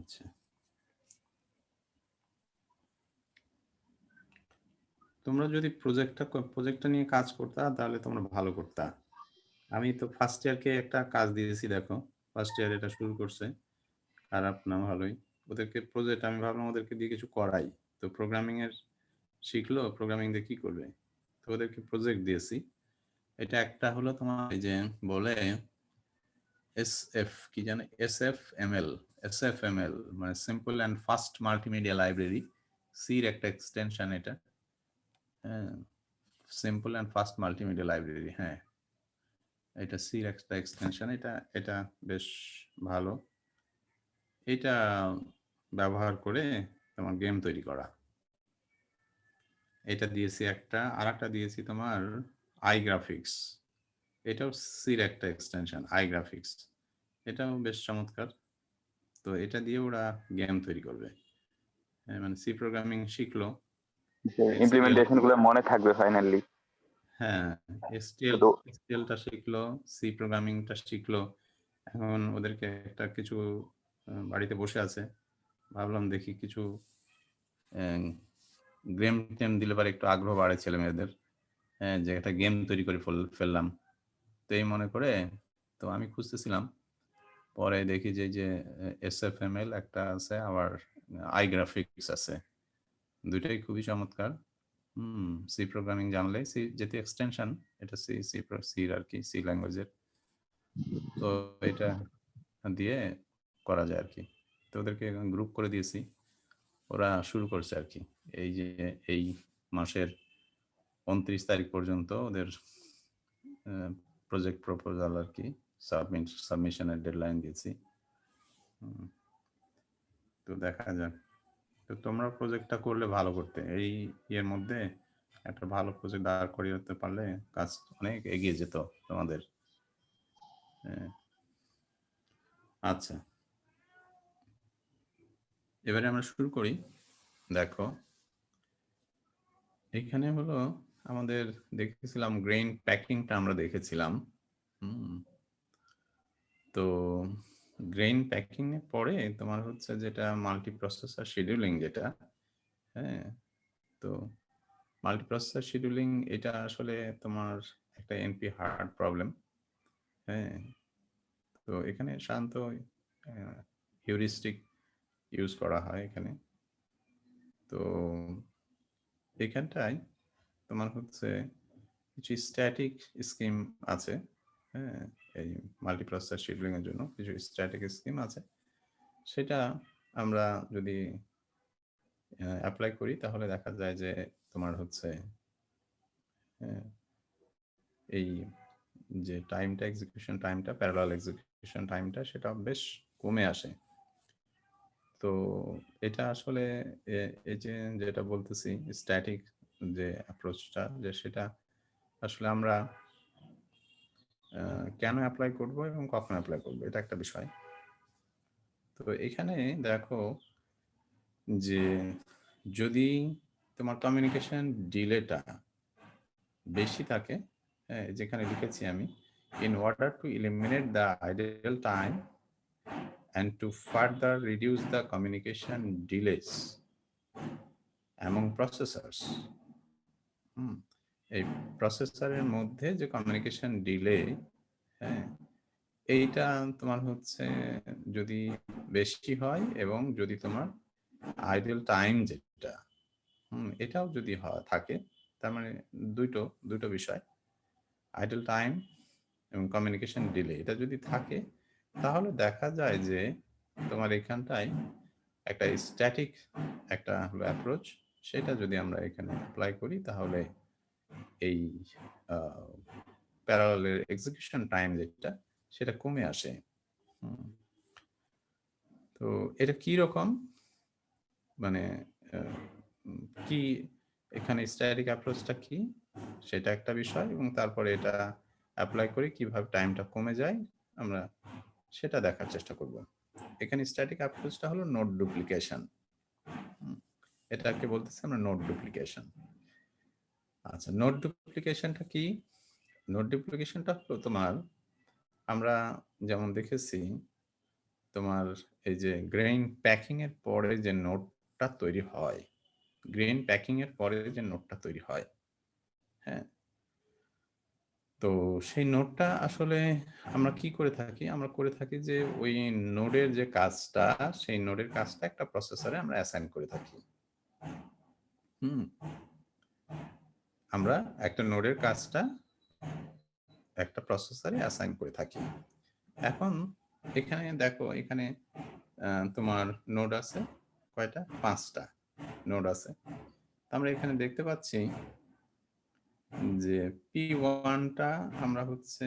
আচ্ছা, তোমরা যদি প্রজেক্টটা নিয়ে কাজ করতা তাহলে তোমরা ভালো করতা। আমি তো ফার্স্ট ইয়ারকে একটা কাজ দিয়েছি, দেখো ফার্স্ট ইয়ার এটা শুরু করছে, খারাপ না ভালোই। ওদেরকে প্রজেক্ট আমি ভাবলাম ওদেরকে দিয়ে কিছু করাই। তো প্রোগ্রামিং এর শিখলো, প্রোগ্রামিং দিয়ে কি করবে, তো ওদেরকে প্রজেক্ট দিয়েছি। এটা একটা হলো তোমার এই যে বলে এসএফ কি জানে, এসএফএমএল মানে simple and fast multimedia library, সির একটা এক্সটেনশন এটা। হ্যাঁ, simple and fast multimedia library, হ্যাঁ এটা সির একটা এক্সটেনশন। এটা এটা বেশ ভালো। এটা ব্যবহার করে তোমার গেম তৈরি করা। এটা দিয়েছি একটা, আর একটা দিয়েছি তোমার আই গ্রাফিক্স। এটাও সির একটা এক্সটেনশন, আই গ্রাফিক্স। এটাও বেশ চমৎকার। তো এটা দিয়ে ওরা গেম তৈরি করবে। মানে সি প্রোগ্রামিং শিখলো, এসটিএল, ইমপ্লিমেন্টেশন গুলো মনে থাকবে ফাইনালি। হ্যাঁ এসটিএলটা শিখলো, সি প্রোগ্রামিংটা শিখলো। এখন ওদেরকে একটা কিছু বাড়িতে বসে আছে, ভাবলাম দেখি কিছু গেম টেম দিলে পারে একটু আগ্রহ বাড়ে ছেলে মেয়েদের। হ্যাঁ, যে একটা গেম তৈরি করে ফেললাম, তো এই মনে করে তো আমি খুঁজতেছিলাম। পরে দেখি যে এসএফএমএল একটা আছে, আবার আই গ্রাফিক্স আছে, দুইটাই খুবই চমৎকার। সি প্রোগ্রামিং জানলে, সি যেহেতু এক্সটেনশন, এটা সি সি সি আর কি, সি ল্যাঙ্গুয়েজের। তো এটা দিয়ে করা যায় আর কি। তো ওদেরকে গ্রুপ করে দিয়েছি, ওরা শুরু করছে আর কি। এই যে এই মাসের 29 তারিখ পর্যন্ত ওদের প্রজেক্ট প্রপোজাল আর কি সাবমিশনের ডেডলাইন দিয়েছি। তো দেখা যাক। তো তোমরা প্রজেক্টটা করলে ভালো করতে, এই ইয়ের মধ্যে একটা ভালো প্রজেক্ট দাঁড় করিয়ে করতে পারলে কাজ অনেক এগিয়ে যেত তোমাদের। আচ্ছা, এবারে আমরা শুরু করি। দেখো এখানে হলো আমাদের দেখেছিলাম গ্রেইন প্যাকিংটা আমরা দেখেছিলাম। তো গ্রেইন প্যাকিং এর পরে তোমার হচ্ছে যেটা মাল্টিপ্রসেসর শিডিউলিং যেটা, হ্যাঁ তো মাল্টিপ্রসেসর শিডিউলিং এটা আসলে তোমার একটা এনপি হার্ড প্রবলেম। হ্যাঁ, তো এখানে সাধারণত হিউরিস্টিক ইউজ করা হয় এখানে। তো এখানটায় তোমার হচ্ছে কিছু স্ট্যাটিক স্কিম আছে। হ্যাঁ, এই মাল্টিপ্রসেসর শিডিউলিং এর জন্য কিছু স্ট্যাটিক স্কিম আছে। সেটা আমরা যদি অ্যাপ্লাই করি তাহলে দেখা যায় যে তোমার হচ্ছে এই যে টাইমটা, এক্সিকিউশন টাইমটা, প্যারালাল এক্সিকিউশন টাইমটা, সেটা বেশ কমে আসে। তো এটা আসলে এই যে যেটা বলতেছি স্ট্যাটিক যে অ্যাপ্রোচটা, যে সেটা আসলে আমরা কেন অ্যাপ্লাই করব এবং কখন অ্যাপ্লাই করব, এটা একটা বিষয়। তো এখানে দেখো যে যদি তোমার কমিউনিকেশন ডিলেটা বেশি থাকে, যেখানে লিখেছি আমি, in order to eliminate the idle time and to further reduce the communication delays among processors, এই প্রসেসরের মধ্যে যে কমিউনিকেশন ডিলে, হ্যাঁ এইটা তোমার হচ্ছে যদি বেশি হয় এবং যদি তোমার আইডল টাইম যেটা, এটাও যদি থাকে, তার মানে দুটো বিষয়, আইডল টাইম এবং কমিউনিকেশন ডিলে, এটা যদি থাকে তাহলে দেখা যায় যে তোমার এখানটায় একটা স্ট্যাটিক একটা হলো অ্যাপ্রোচ, সেটা যদি আমরা এখানে অ্যাপ্লাই করি তাহলে এই প্যারালালের এক্সিকিউশন টাইম যেটা, সেটা কমে আসে। তো এটা কি রকম, মানে কি এখানে স্ট্যাটিক অ্যাপ্রোচটা কি, সেটা একটা বিষয়, এবং তারপরে এটা অ্যাপ্লাই করি কিভাবে টাইমটা কমে যায় আমরা সেটা দেখার চেষ্টা করব। এখানে স্ট্যাটিক অ্যাপ্রোচটা হলো নোড ডুপ্লিকেশন, এটাকে বলতেছি আমরা নোড ডুপ্লিকেশন। আচ্ছা, নোড ডুপ্লিকেশনটা কি? নোড ডুপ্লিকেশনটা হলো তোমার, আমরা যেমন দেখেছি তোমার এই যে গ্রেইন প্যাকিং এর পরে যে নোটটা তৈরি হয়, গ্রেইন প্যাকিং এর পরে যে নোটটা তৈরি হয়, হ্যাঁ? তো সেই নোটটা আসলে আমরা কি করে থাকি? আমরা করে থাকি যে ওই নোডের যে কাজটা, সেই নোডের কাজটা একটা প্রসেসরে আমরা অ্যাসাইন করে থাকি। হুম? আমরা একটা নোডের কাজটা একটা প্রসেসরে অ্যাসাইন করে থাকি। এখন এখানে দেখো, এখানে তোমার নোড আছে কয়টা? ৫ টা নোড আছে। আমরা এখানে দেখতে পাচ্ছি যে P1 টা আমরা হচ্ছে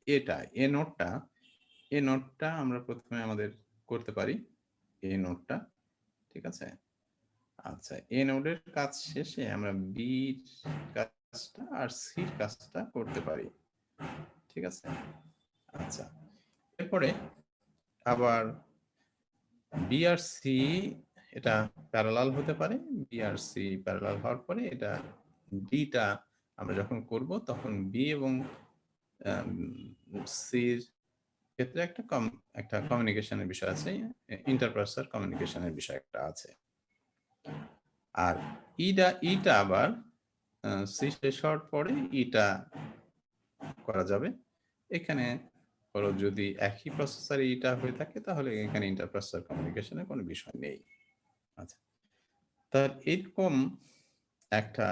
এটা এ নোটটা আমরা প্রথমে আমাদের করতে পারি। এ নোটটা, ঠিক আছে? আচ্ছা, এ নোডের কাজ শেষে আমরা বির কাজটা আর সির কাজটা করতে পারি, ঠিক আছে? আচ্ছা, এরপরে আবার বি আর সি এটা প্যারালাল হতে পারে। বি আর সি প্যারালাল হওয়ার পরে এটা ডিটা আমরা যখন করব তখন বি এবং সির ক্ষেত্রে একটা কমিউনিকেশনের বিষয় আছে, ইন্টারপ্রসেসর কমিউনিকেশনের বিষয় একটা আছে। আর ইটা আবার সি শেষ হওয়ার পরে ইটা করা যাবে। এখানে ধরো যদি একই প্রসেসরে ইটা হয়ে থাকে তাহলে এখানে ইন্টারপ্রসেসর কমিউনিকেশনের কোনো বিষয় নেই। আচ্ছা, তার এরকম একটা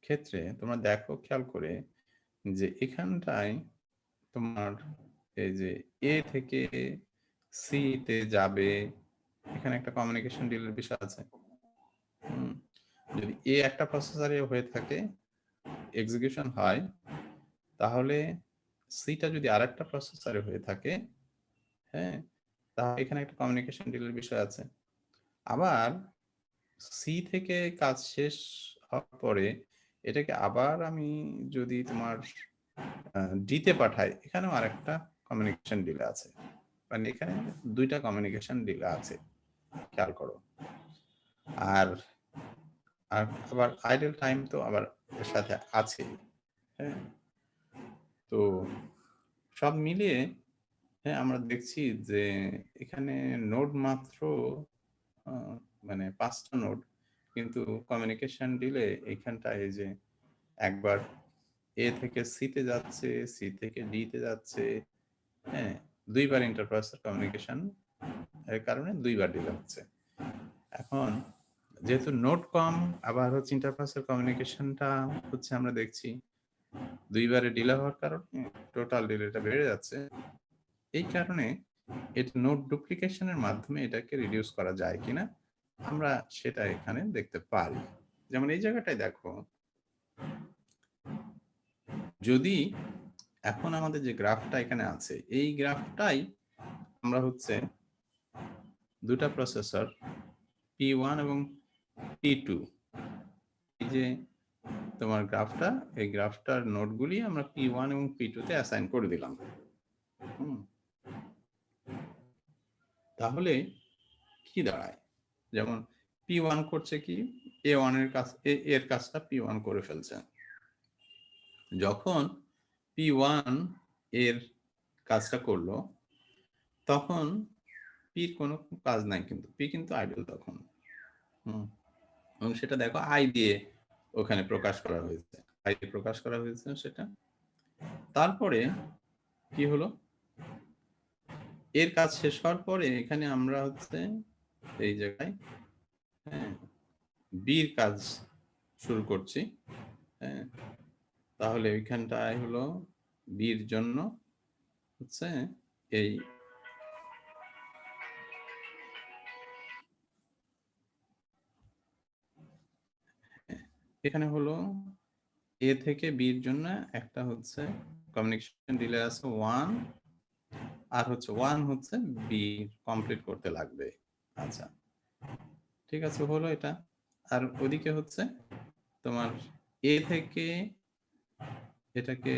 ক্ষেত্রে তোমরা দেখো খেয়াল করে যে এখানটায় তোমার এই যে এ থেকে সি তে যাবে, এখানে একটা কমিউনিকেশন ডিলের বিষয় আছে। যদি এ একটা প্রসেসরে হয়ে থাকে, এক্সিকিউশন হয়, তাহলে সিটা যদি আরেকটা প্রসেসরে হয়ে থাকে, হ্যাঁ, তাহলে এখানে একটা কমিউনিকেশন ডিলের বিষয় আছে। আবার সি থেকে কাজ শেষ হওয়ার পরে এটাকে আবার আমি যদি তোমার ডিতে পাঠাই, এখানেও আরেকটা কমিউনিকেশন ডিলে আছে। মানে এখানে দুইটা কমিউনিকেশন ডিলে আছে, খেয়াল করো। আর আবার আইডল টাইম তো আবার এর সাথে আছে, হ্যাঁ। তো সব মিলিয়ে, হ্যাঁ, আমরা দেখছি যে এখানে নোড মাত্র মানে 5টা নোড, কিন্তু কমিউনিকেশন ডিলে এইখানটায় এই যে একবার এ থেকে সিতে যাচ্ছে, সি থেকে ডিতে যাচ্ছে, হ্যাঁ, দুইবার ইন্টারপ্রসেসর কমিউনিকেশন এর কারণে দুইবার ডিলে হচ্ছে। এখন যেহেতু নোড কম, আবার হচ্ছে ইন্টারপ্রসেসর কমিউনিকেশনটা হচ্ছে আমরা দেখছি দুইবারে ডিলে হওয়ার কারণে টোটাল ডিলেটা বেড়ে যাচ্ছে। এই কারণে এটা নোড ডুপ্লিকেশনের মাধ্যমে এটাকে রিডিউস করা যায় কিনা আমরা সেটা এখানে দেখতে পারি। যেমন এই জায়গাটায় দেখো, যদি এখন আমাদের যে গ্রাফটা এখানে আছে, এই গ্রাফটাই আমরা হচ্ছে দুটা প্রসেসর P1 এবং P2, এই যে তোমার গ্রাফটা, এই গ্রাফটার নোডগুলি আমরা P1 এবং P2 তে অ্যাসাইন করে দিলাম। তাহলে কি দাঁড়ায়? যেমন P1 করছে কি, A1 এর কাজ, এর কাজটা P1 করে ফেলছে। যখন P1 এর কাজটা করলো, তখন পির কোনো কাজ নাই, কিন্তু পি কিন্তু আইডল তখন। এবং সেটা দেখো আই দিয়ে ওখানে প্রকাশ করা হয়েছে, আই দিয়ে প্রকাশ করা হয়েছে সেটা। তারপরে কি হলো, এর কাজ শেষ হওয়ার পরে এখানে আমরা হচ্ছে এই জায়গায়, হ্যাঁ, বির কাজ শুরু করছি, হ্যাঁ। তাহলে ওইখানটায় হলো বির জন্য হচ্ছে এই এখানে হলো এ থেকে বির জন্য একটা হচ্ছে কমিউনিকেশন ডিলে আছে 1, আর হচ্ছে 1 হচ্ছে বি কমপ্লিট করতে লাগবে। আচ্ছা, ঠিক আছে, হলো এটা। আর ওদিকে হচ্ছে তোমার এ থেকে এটাকে,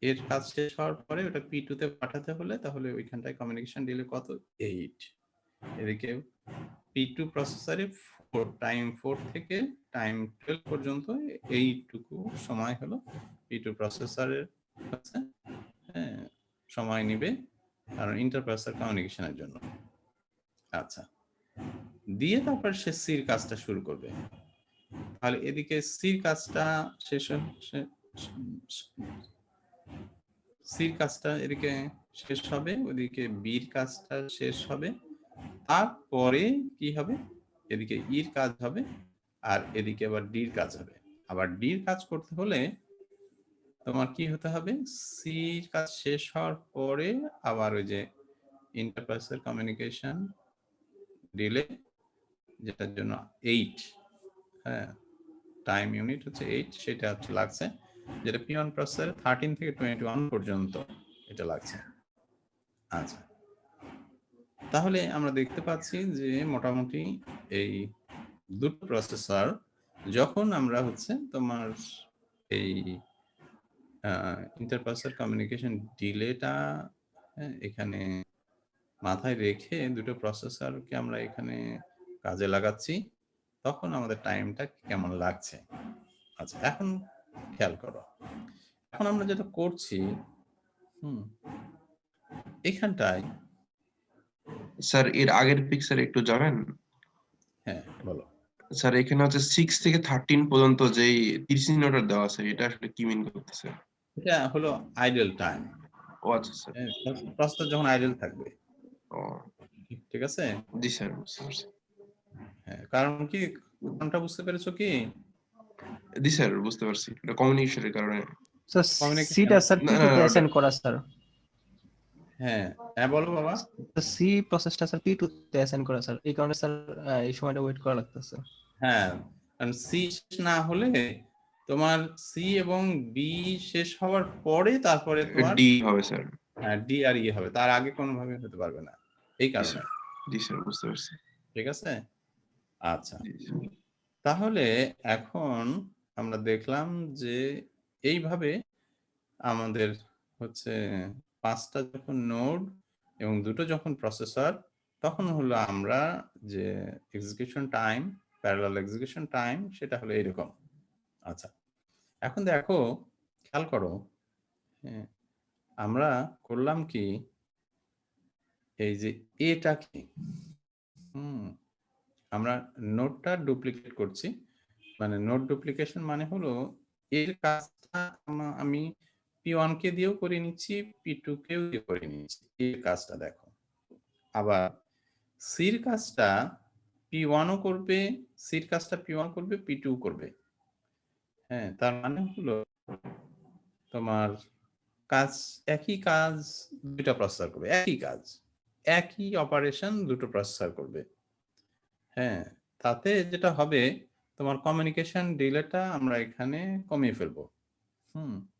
এর কাজ শেষ হওয়ার পরে ওটা P2 তে পাঠাতে হলে তাহলে ওইখানটায় কমিউনিকেশন ডিলে কত? 8। এদিকে P2 প্রসেসরে টাইম 4 থেকে টাইম 12 পর্যন্ত এইটুকু সময় হলো P2 প্রসেসরের হচ্ছে, হ্যাঁ, সময় নিবে কারণ ইন্টারপ্রসেসর কমিউনিকেশনের জন্য। আচ্ছা, দিয়ে তারপর সে সির কাজটা শুরু করবে। তাহলে এদিকে সির কাজটা শেষ সির কাজটা এদিকে শেষ হবে, ওদিকে বির কাজটা শেষ হবে, তারপরে কি হবে, এদিকে ইর কাজ হবে, আর এদিকে আবার ডির কাজ হবে। আবার ডির কাজ করতে হলে তোমার কি হতে হবে, সির কাজ শেষ হওয়ার পরে আবার ওই যে ইন্টারপ্রসেসর কমিউনিকেশন ডিলে, যেটার জন্য 8, হ্যাঁ টাইম ইউনিট হচ্ছে 8, সেটা হচ্ছে লাগছে, যেটা P1 প্রসেসরে 13 থেকে 21 পর্যন্ত এটা লাগছে। আচ্ছা, তাহলে আমরা দেখতে পাচ্ছি যে মোটামুটি এই দুটো প্রসেসর যখন আমরা হচ্ছে তোমার এই ইন্টারপ্রসেসর কমিউনিকেশন ডিলেটা এখানে মাথায় রেখে দুটো প্রসেসরকে আমরা এখানে কাজে লাগাচ্ছি, তখন আমাদের টাইমটা কেমন লাগছে। আচ্ছা, এখন খেয়াল করো, এখন আমরা যেটা করছি, এখানটায় স্যার এর আগের পিকচার একটু যাবেন? হ্যাঁ বলো। স্যার এখানে হচ্ছে 6 থেকে 13 পর্যন্ত যেই 30 মিনিটের দেওয়া আছে, এটা আসলে কি মিন করতেছে? এটা হলো আইডল টাইম, ও আচ্ছা স্যার। প্রসেসর যখন আইডল থাকবে। ও ঠিক আছে, জি স্যার, বুঝতে পারছি। হ্যাঁ কারণ কি, কারণটা বুঝতে পেরেছো কি? জি স্যার, বুঝতে পারছি, এটা কমিউনিকেশনের কারণে। স্যার কমিউনিকেশন, সিটা স্যার না P2 না তে ওটা অ্যাসাইন করা স্যার। হ্যাঁ হ্যাঁ বলো বাবা। সি প্রসেসটা স্যার P2 তে অ্যাসাইন করা স্যার, এই কারণে স্যার এই সময়টা ওয়েট করা লাগতেছে। হ্যাঁ, কারণ সি শেষ না হলে তোমার সি এবং বি শেষ হওয়ার পরে তারপরে তোমার ডি হবে স্যার। ডি আর ই হবে, তার আগে কোনোভাবে হতে পারবে না, এই জি কারণে। স্যার, জি স্যার, বুঝতে পারছি। ঠিক আছে, আচ্ছা জি স্যার। তাহলে এখন আমরা দেখলাম যে এইভাবে আমাদের হচ্ছে 5টা যখন নোড এবং দুটো যখন প্রসেসর, তখন হলো আমরা যে execution time, parallel execution time, সেটা হলো এরকম। আচ্ছা, এখন দেখো, খেয়াল করো, হ্যাঁ আমরা করলাম কি, এই যে এটা কি, আমরা নোডটা ডুপ্লিকেট করছি, মানে নোড ডুপ্লিকেশন মানে হলো এর কাজটা আমি P1 কে দিয়েও করে নিচ্ছি, P2 কেও দিয়ে করে নিচ্ছি, এর কাজটা দেখো। আবার সির কাজটা P1 ও করবে, সির কাজটা P1 করবে, P2 করবে। হ্যাঁ, তার মানে হলো তোমার কাজ, একই কাজ দুটো প্রসেসর করবে, একই কাজ, একই অপারেশন দুটো প্রসেসর করবে। হ্যাঁ, তাতে যেটা হবে, তোমার কমিউনিকেশন ডিলেটা আমরা এখানে কমিয়ে ফেলবো।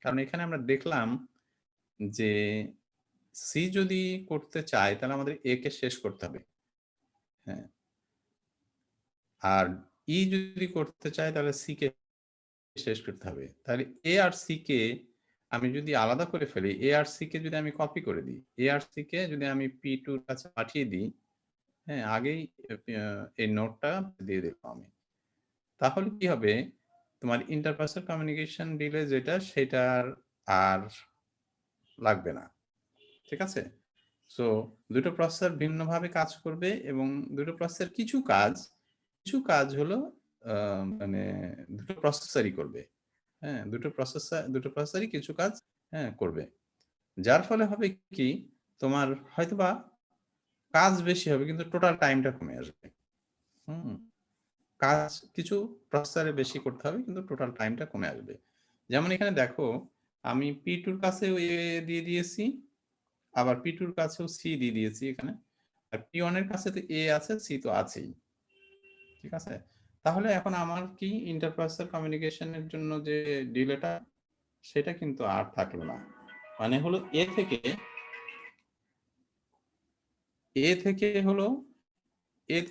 কারণ এখানে আমরা দেখলাম যে সি যদি করতে চায় তাহলে আমাদের এ কে শেষ করতে হবে, হ্যাঁ, আর ই যদি করতে চায় তাহলে সি কে শেষ করতে হবে। তাহলে এ আর সি কে আমি যদি আলাদা করে ফেলি, এ আর সি কে যদি আমি কপি করে দিই, এ আর সি কে যদি আমি P2 এর কাছে পাঠিয়ে দিই, হ্যাঁ আগেই এই নোটটা দিয়ে দিলাম আমি, তাহলে কি হবে, তোমার ইন্টারপার্সোনাল কমিউনিকেশন ডিলে যেটা, সেটার আর লাগবে না। ঠিক আছে, সো দুটো প্রসেসর ভিন্নভাবে কাজ করবে, এবং দুটো প্রসেসর কিছু কাজ হলো মানে দুটো প্রসেসরই করবে। হ্যাঁ, দুটো প্রসেসরই কিছু কাজ করবে, যার ফলে হবে কি, তোমার হয়তোবা কাজ বেশি হবে কিন্তু টোটাল টাইমটা কমে আসবে। কাজ কিছু প্রসেসরে বেশি করতে হবে কিন্তু টোটাল টাইমটা কমে আসবে। যেমন এখানে দেখো, আমি P2 এর কাছেও এ দিয়ে দিয়েছি, আবার P2 এর কাছেও সি দিয়ে দিয়েছি এখানে, আর P1 এর কাছে তো এ আছে, সি তো আছেই। ঠিক আছে, তাহলে এখন আমার কি ইন্টারপ্রসেসর কমিউনিকেশনের জন্য যে ডিলেটা, সেটা কিন্তু আর থাকলো না। মানে হলো এ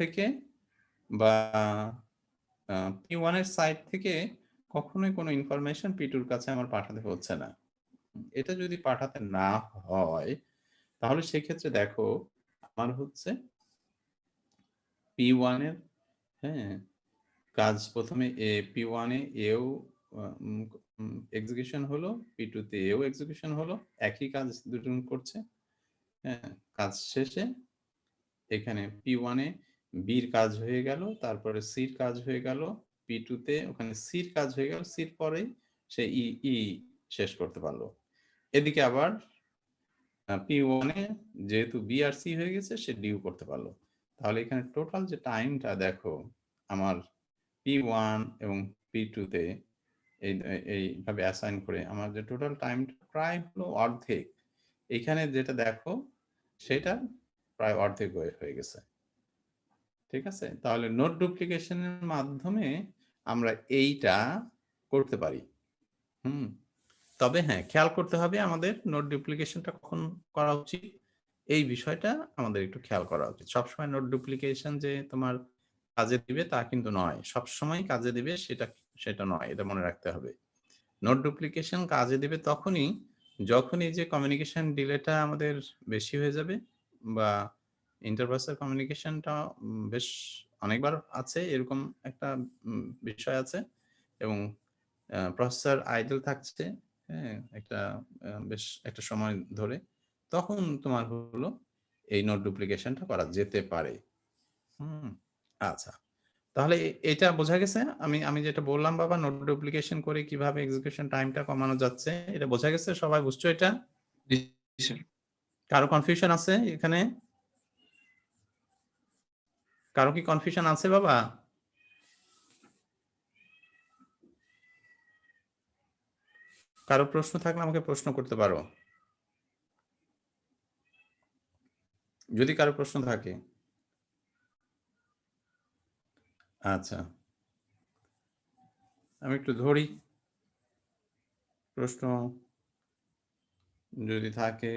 থেকে বা P1 এর সাইড থেকে কখনোই কোনো ইনফরমেশন P2 এর কাছে আমার পাঠাতে হচ্ছে না। এটা যদি পাঠাতে না হয়, তাহলে সেক্ষেত্রে দেখো, আমার হচ্ছে P1 এর, হ্যাঁ, কাজ প্রথমে P1 এ এও এক্সিকিউশন হলো, P2 তে এও এক্সিকিউশন হলো, একই কাজ দুজন করছে। হ্যাঁ, কাজ শেষে এখানে P1 এ বির কাজ হয়ে গেল, তারপরে সির কাজ হয়ে গেল, P2 তে ওখানে সির কাজ হয়ে গেল, সির পরেই সে ই শেষ করতে পারলো। এদিকে আবার P1 এ যেহেতু বি আর সি হয়ে গেছে সে ডিউ করতে পারলো। তাহলে এখানে টোটাল যে টাইমটা দেখো আমার P1 এবং P2 তে এইভাবে অ্যাসাইন করে আমার যে টোটাল টাইমটা প্রায় হলো অর্ধেক। এখানে যেটা দেখো সেটা প্রায় অর্ধেক হয়ে গেছে। ঠিক আছে? তাহলে নোট ডুপ্লিকেশনের মাধ্যমে আমরা এইটা করতে পারি। তবে হ্যাঁ, খেয়াল করতে হবে আমাদের নোট ডুপ্লিকেশনটা কখন করা উচিত, এই বিষয়টা আমাদের একটু খেয়াল করা উচিত। সবসময় নোট ডুপ্লিকেশন যে তোমার কাজে দিবে তা কিন্তু নয়। সবসময় কাজে দিবে সেটা নয়। এটা মনে রাখতে হবে। নোট ডুপ্লিকেশন কাজে দিবে তখনই যখন এই যে কমিউনিকেশন ডিলেটা আমাদের বেশি হয়ে যাবে বা ইন্টারপার্সনাল কমিউনিকেশনটা বেশ অনেকবার আছে, এরকম একটা বিষয় আছে এবং প্রসেসর আইডল থাকছে, হ্যাঁ, বেশ একটা সময় ধরে, তখন তোমার হলো এই নোট ডুপ্লিকেশনটা করা যেতে পারে। আচ্ছা, তাহলে এটা বোঝা গেছে? আমি যেটা বললাম বাবা, নোট ডুপ্লিকেশন করে কিভাবে এক্সিকিউশন টাইমটা কমানো যাচ্ছে, এটা বোঝা গেছে? সবাই বুঝছো এটা? জি স্যার। কারো কনফিউশন আছে এখানে? কারো কি কনফিউশন আছে বাবা? কারো প্রশ্ন থাকলে আমাকে প্রশ্ন করতে পারো, যদি কারো প্রশ্ন থাকে। আচ্ছা, আমি একটু ধরি প্রশ্ন যদি থাকে।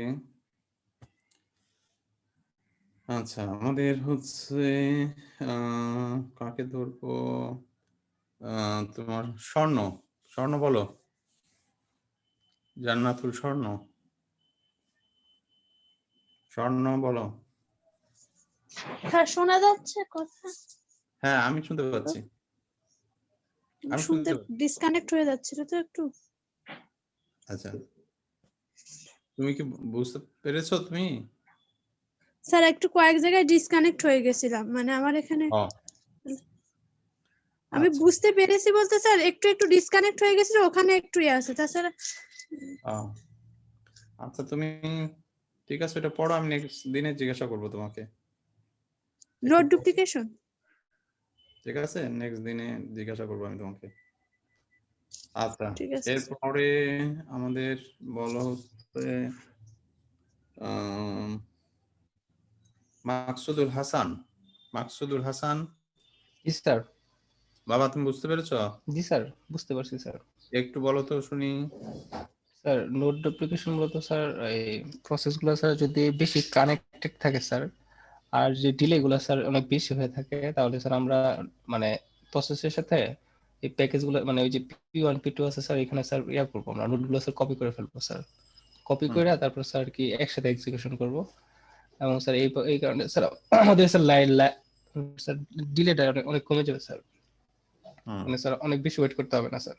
আচ্ছা, আমাদের হচ্ছে কাকে ধরবো? তোমার স্বর্ণ বলো, জান্নাতুল স্বর্ণ বলো। হ্যাঁ, শোনা যাচ্ছে কথা? হ্যাঁ, আমি শুনতে পাচ্ছি। আমি শুনতে শুনতে পাচ্ছি। ডিসকানেক্ট হয়ে যাচ্ছিল তো একটু। আচ্ছা, তুমি কি বুঝতে পেরেছো তুমি? স্যার একটু কয়েক জায়গায় ডিসকানেক্ট হয়ে গেছিলাম, মানে আমার এখানে আমি আচ্ছা, বুঝতে পেরেছি বলতে স্যার একটু একটু ডিসকানেক্ট হয়ে গেছিল, ওখানে একটু আছে তাছাড়া। আচ্ছা, তুমি ঠিক আছে, এটা পড়ো, আমি নেক্সট দিনে জিজ্ঞাসা করবো তোমাকে। Note duplication. ঠিক আছে, নেক্সট দিনে জিজ্ঞাসা করবো আমি তোমাকে। আচ্ছা, ঠিক আছে। এরপরে আমাদের বলো হচ্ছে মাকসুদুল হাসান। জি স্যার। বাবা, তুমি বুঝতে পেরেছো? জি স্যার, বুঝতে পারছি স্যার। একটু বলো তো শুনি। স্যার নোট ডুপ্লিকেশন মূলত স্যার এই প্রসেসগুলো স্যার যদি বেশি কানেক্টেড থাকে স্যার, আর যে ডিলে গুলো স্যার অনেক বেশি হয়ে থাকে, তাহলে স্যার আমরা মানে প্রসেসের সাথে এই প্যাকেজগুলো মানে ওই যে P1 P2 আছে স্যার, এখানে স্যার করবো আমরা নোটগুলো স্যার কপি করে ফেলবো স্যার। কপি করে তারপর স্যার কি একসাথে এক্সিকিউশন করব। এবং স্যার এই কারণে স্যার আমাদের স্যার স্যার ডিলেটা অনেক কমে যাবে স্যার। মানে স্যার অনেক বেশি ওয়েট করতে হবে না স্যার।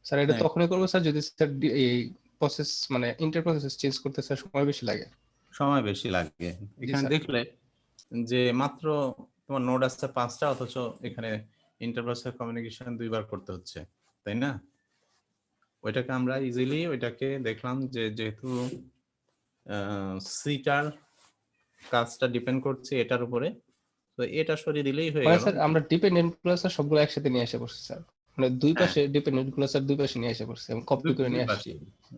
স্যার এটা তখনই করবো স্যার যদি স্যার এই প্রসেস মানে ইন্টার প্রসেস চেঞ্জ করতে স্যার সময় বেশি লাগে। এখানে দেখলে যে মাত্র তোমার নোড আছে 5টা, অথচ এখানে ইন্টারপার্সনাল কমিউনিকেশন 2বার করতে হচ্ছে, তাই না? ওইটাকে আমরা ইজিলি ওইটাকে দেখলাম যে যেহেতু সিটার কাজটা ডিপেন্ড করছে এটার উপরে, তো এটা সরিয়ে দিলেই হয়ে মানে গেল। স্যার আমরা ডিপেন্ডেন্ট গুলো স্যার সবগুলো একসাথে নিয়ে এসে পড়ছি স্যার। মানে দুই পাশে ডিপেন্ডেন্ট গুলো স্যার দুই পাশে নিয়ে এসে পড়ছি এবং কপি করে নিয়ে আসছি।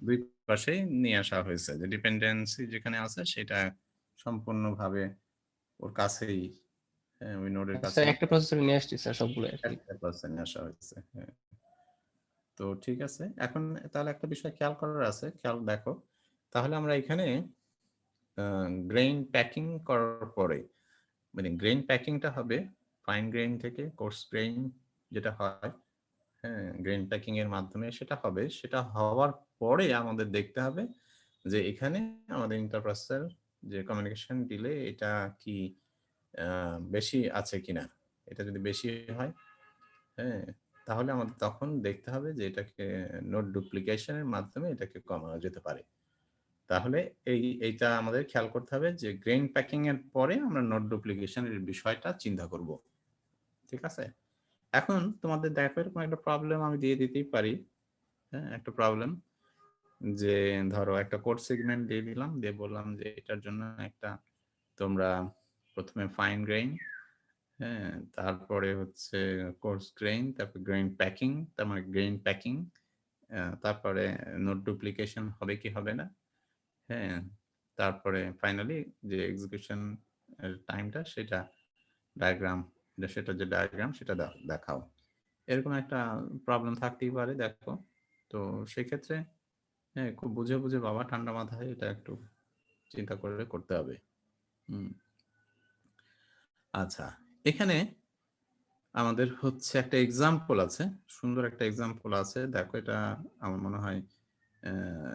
দুই পাশে নিয়ে আসা হয়েছে, যে ডিপেন্ডেন্সি যেখানে আছে সেটা সম্পূর্ণভাবে ওর কাছেই, ওই নোডের কাছে স্যার একটা প্রসেসরে নিয়ে আসছি স্যার সবগুলো আর কি। একটা পার্সেন্ট আসা হয়েছে। হ্যাঁ, তো ঠিক আছে। এখন তাহলে একটা বিষয় খেয়াল করার আছে, খেয়াল দেখো। তাহলে আমরা এখানে গ্রেইন প্যাকিং করার পরে, মানে গ্রেইন প্যাকিংটা হবে ফাইন গ্রেইন থেকে কোর্স গ্রেইন যেটা হয়, হ্যাঁ, গ্রেইন প্যাকিং এর মাধ্যমে সেটা হবে। সেটা হওয়ার পরে আমাদের দেখতে হবে যে এখানে আমাদের ইন্টারপ্রসেসর যে কমিউনিকেশন ডিলে এটা কি বেশি আছে কিনা। এটা যদি বেশি হয়, হ্যাঁ, তাহলে আমাদের তখন দেখতে হবে যে এটাকে নোট ডুপ্লিকেশনের মাধ্যমে এটাকে কমানো যেতে পারে। তাহলে এইটা আমাদের খেয়াল করতে হবে যে গ্রেইন প্যাকিং এর পরে আমরা নোট ডুপ্লিকেশনের বিষয়টা চিন্তা করব। ঠিক আছে? এখন তোমাদের দেখো এরকম একটা প্রবলেম আমি দিয়ে দিতেই পারি। হ্যাঁ, একটা প্রবলেম যে ধরো একটা কোড সেগমেন্ট দিয়ে দিলাম, দিয়ে বললাম যে এটার জন্য একটা তোমরা প্রথমে ফাইন গ্রেইন, হ্যাঁ, তারপরে হচ্ছে কোর্স গ্রেইন, তারপর গ্রেইন প্যাকিং, তার মানে গ্রেইন প্যাকিং, তারপরে নোট ডুপ্লিকেশন হবে কি হবে না, হ্যাঁ, তারপরে ফাইনালি যে এক্সিকিউশন টাইমটা সেটা ডায়াগ্রাম, সেটা যে ডায়াগ্রাম সেটা দেখাও। এরকম একটা প্রবলেম থাকতেই পারে দেখো। তো সেক্ষেত্রে হ্যাঁ, খুব বুঝে বুঝে বাবা ঠান্ডা মাথায় এটা একটু চিন্তা করে করতে হবে। আচ্ছা, এখানে আমাদের হচ্ছে একটা এক্সাম্পল আছে, সুন্দর একটা এক্সাম্পল আছে। দেখো এটা আমার মনে হয়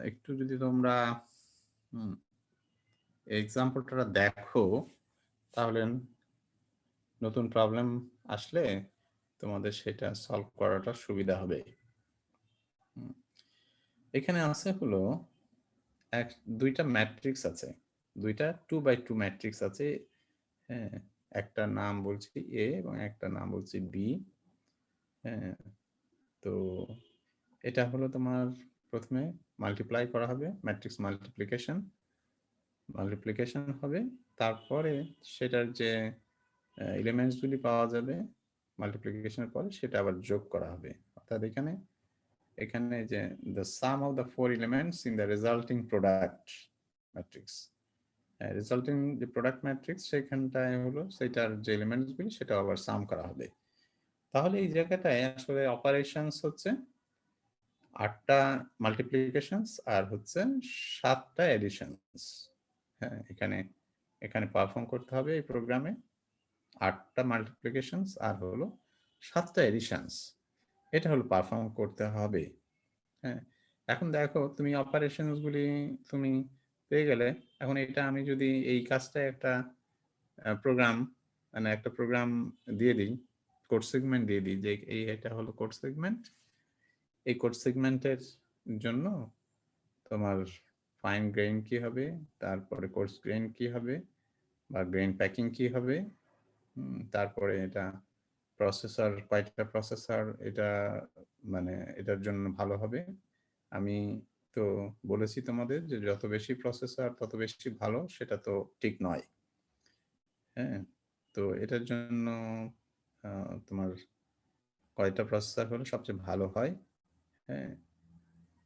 একটু যদি তোমরা এক্সাম্পলটা দেখো তাহলে নতুন প্রবলেম আসলে তোমাদের সেটা সলভ করাটা সুবিধা হবে। এখানে আছে হলো দুইটা ম্যাট্রিক্স আছে, দুইটা 2x2 ম্যাট্রিক্স আছে। হ্যাঁ, একটা নাম বলছি এ এবং একটা নাম বলছি বি। হ্যাঁ, তো এটা হলো তোমার প্রথমে মাল্টিপ্লাই করা হবে, ম্যাট্রিক্স মাল্টিপ্লিকেশন হবে, তারপরে সেটার যে এলিমেন্টসগুলি পাওয়া যাবে মাল্টিপ্লিকেশনের পরে সেটা আবার যোগ করা হবে। অর্থাৎ এখানে যে the sum of the 4 elements in the resulting product matrix, resulting যে প্রোডাক্ট ম্যাট্রিক্স সেখানটায় হলো সেটার যে এলিমেন্টসগুলি সেটা আবার সাম করা হবে। তাহলে এই জায়গাটায় আসলে অপারেশনস হচ্ছে 8টা মাল্টিপ্লিকেশনস আর হচ্ছে 7টা এডিশনস। হ্যাঁ, এখানে পারফর্ম করতে হবে এই প্রোগ্রামে 8টা মাল্টিপ্লিকেশনস আর হলো 7টা এডিশনস, এটা হলো পারফর্ম করতে হবে। হ্যাঁ, এখন দেখো তুমি অপারেশনস গুলি তুমি পেয়ে গেলে, এখন এটা আমি যদি এই কাজটা একটা প্রোগ্রাম মানে একটা প্রোগ্রাম দিয়ে দিই, কোড সেগমেন্ট দিয়ে দিই যে এটা হলো কোড সেগমেন্ট, এই কোড সেগমেন্টের জন্য তোমার ফাইন গ্রেইন কি হবে, তারপরে কোর্স গ্রেইন কি হবে বা গ্রেইন প্যাকিং কি হবে, তারপরে এটা প্রসেসর কয়টা প্রসেসর এটা মানে এটার জন্য ভালো হবে। আমি তো বলেছি তোমাদের যে যত বেশি প্রসেসর তত বেশি ভালো, সেটা তো ঠিক নয়। হ্যাঁ, তো এটার জন্য তোমার কয়টা প্রসেসর হলে সবচেয়ে ভালো হয়, হ্যাঁ,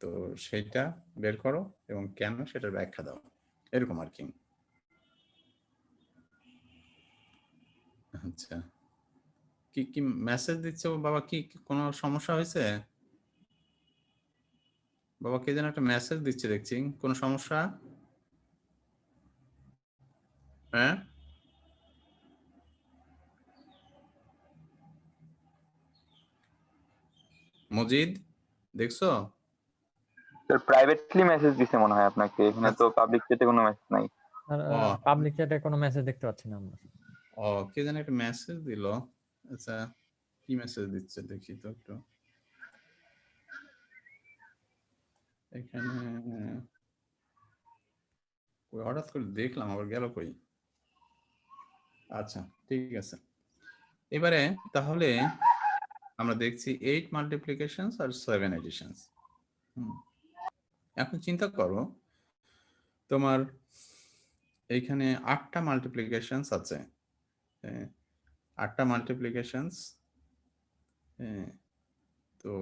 তো সেইটা বের করো এবং কেন সেটার ব্যাখ্যা দাও, এরকম আর কি। আচ্ছা, কি কি মেসেজ দিচ্ছে বাবা? কি কোনো সমস্যা হয়েছে বাবা? কে যেন একটা মেসেজ দিচ্ছে দেখছি, কোনো সমস্যা? হ্যাঁ, মজিদ দেখছো? স্যার প্রাইভেটলি মেসেজ দিছে মনে হয় আপনাকে, এখানে তো পাবলিক চ্যাটে কোনো মেসেজ নাই। আর ও পাবলিক চ্যাটে কোনো মেসেজ দেখতে পাচ্ছি না আমরা। ও, কে যেন একটা মেসেজ দিল। আচ্ছা, কি মেসেজ দিচ্ছে দেখি তো একটু। এখানে হঠাৎ করে দেখলাম আবার গেল কই। আচ্ছা, ঠিক আছে। এবারে তাহলে আমরা দেখছি 8 মাল্টিপ্লিকেশনস আর 7 এডিশনস। এখন চিন্তা করো তোমার এইখানে 8টা মাল্টিপ্লিকেশনস আছে, 8টা মাল্টিপ্লিকেশনস। হ্যাঁ, তো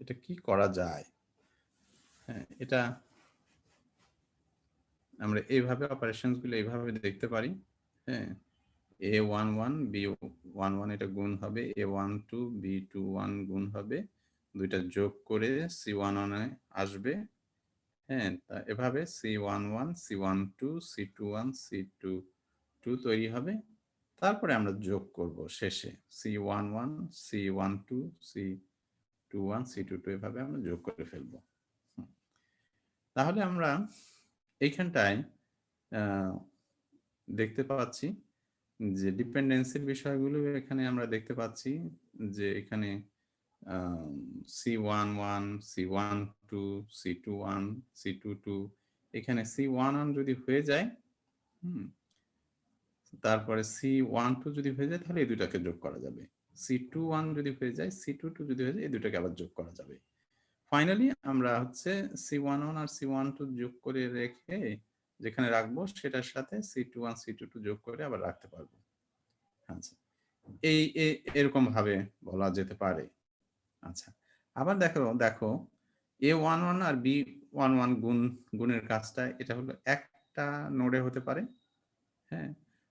এটা কি করা যায়? হ্যাঁ, এটা আমরা এইভাবে অপারেশনসগুলো এইভাবে দেখতে পারি। হ্যাঁ, A11 B11 এটা গুণ হবে, A12 B21 গুণ হবে, দুইটা যোগ করে C11 আসবে। হ্যাঁ, এভাবে C11 C12 C21 C22 তৈরি হবে। তারপরে আমরা যোগ করব শেষে C11 C12 C21 C22 এভাবে আমরা যোগ করে ফেলব। তাহলে আমরা এইখানটায় দেখতে পাচ্ছি যে ডিপেন্ডেন্সির বিষয়গুলো এখানে আমরা দেখতে পাচ্ছি যে এখানে C11 C12 C21 C22 এখানে C11 যদি হয়ে যায়, তারপরে C12 যদি হয়ে যায়, তাহলে এই দুটাকে যোগ করা যাবে। C21 যদি হয়ে যায়, C22 যদি হয়ে যায়, এই দুটাকে আবার যোগ করা যাবে। ফাইনালি আমরা হচ্ছে C11 আর C12 যোগ করে রেখে যেখানে রাখবো সেটার সাথে C21 C22 যোগ করে আবার রাখতে পারবো। আচ্ছা, এরকম ভাবে বলা যেতে পারে। আচ্ছা, আবার দেখো A11 আর B11 গুণের কাজটা এটা হলো একটা নোডে হতে পারে। হ্যাঁ,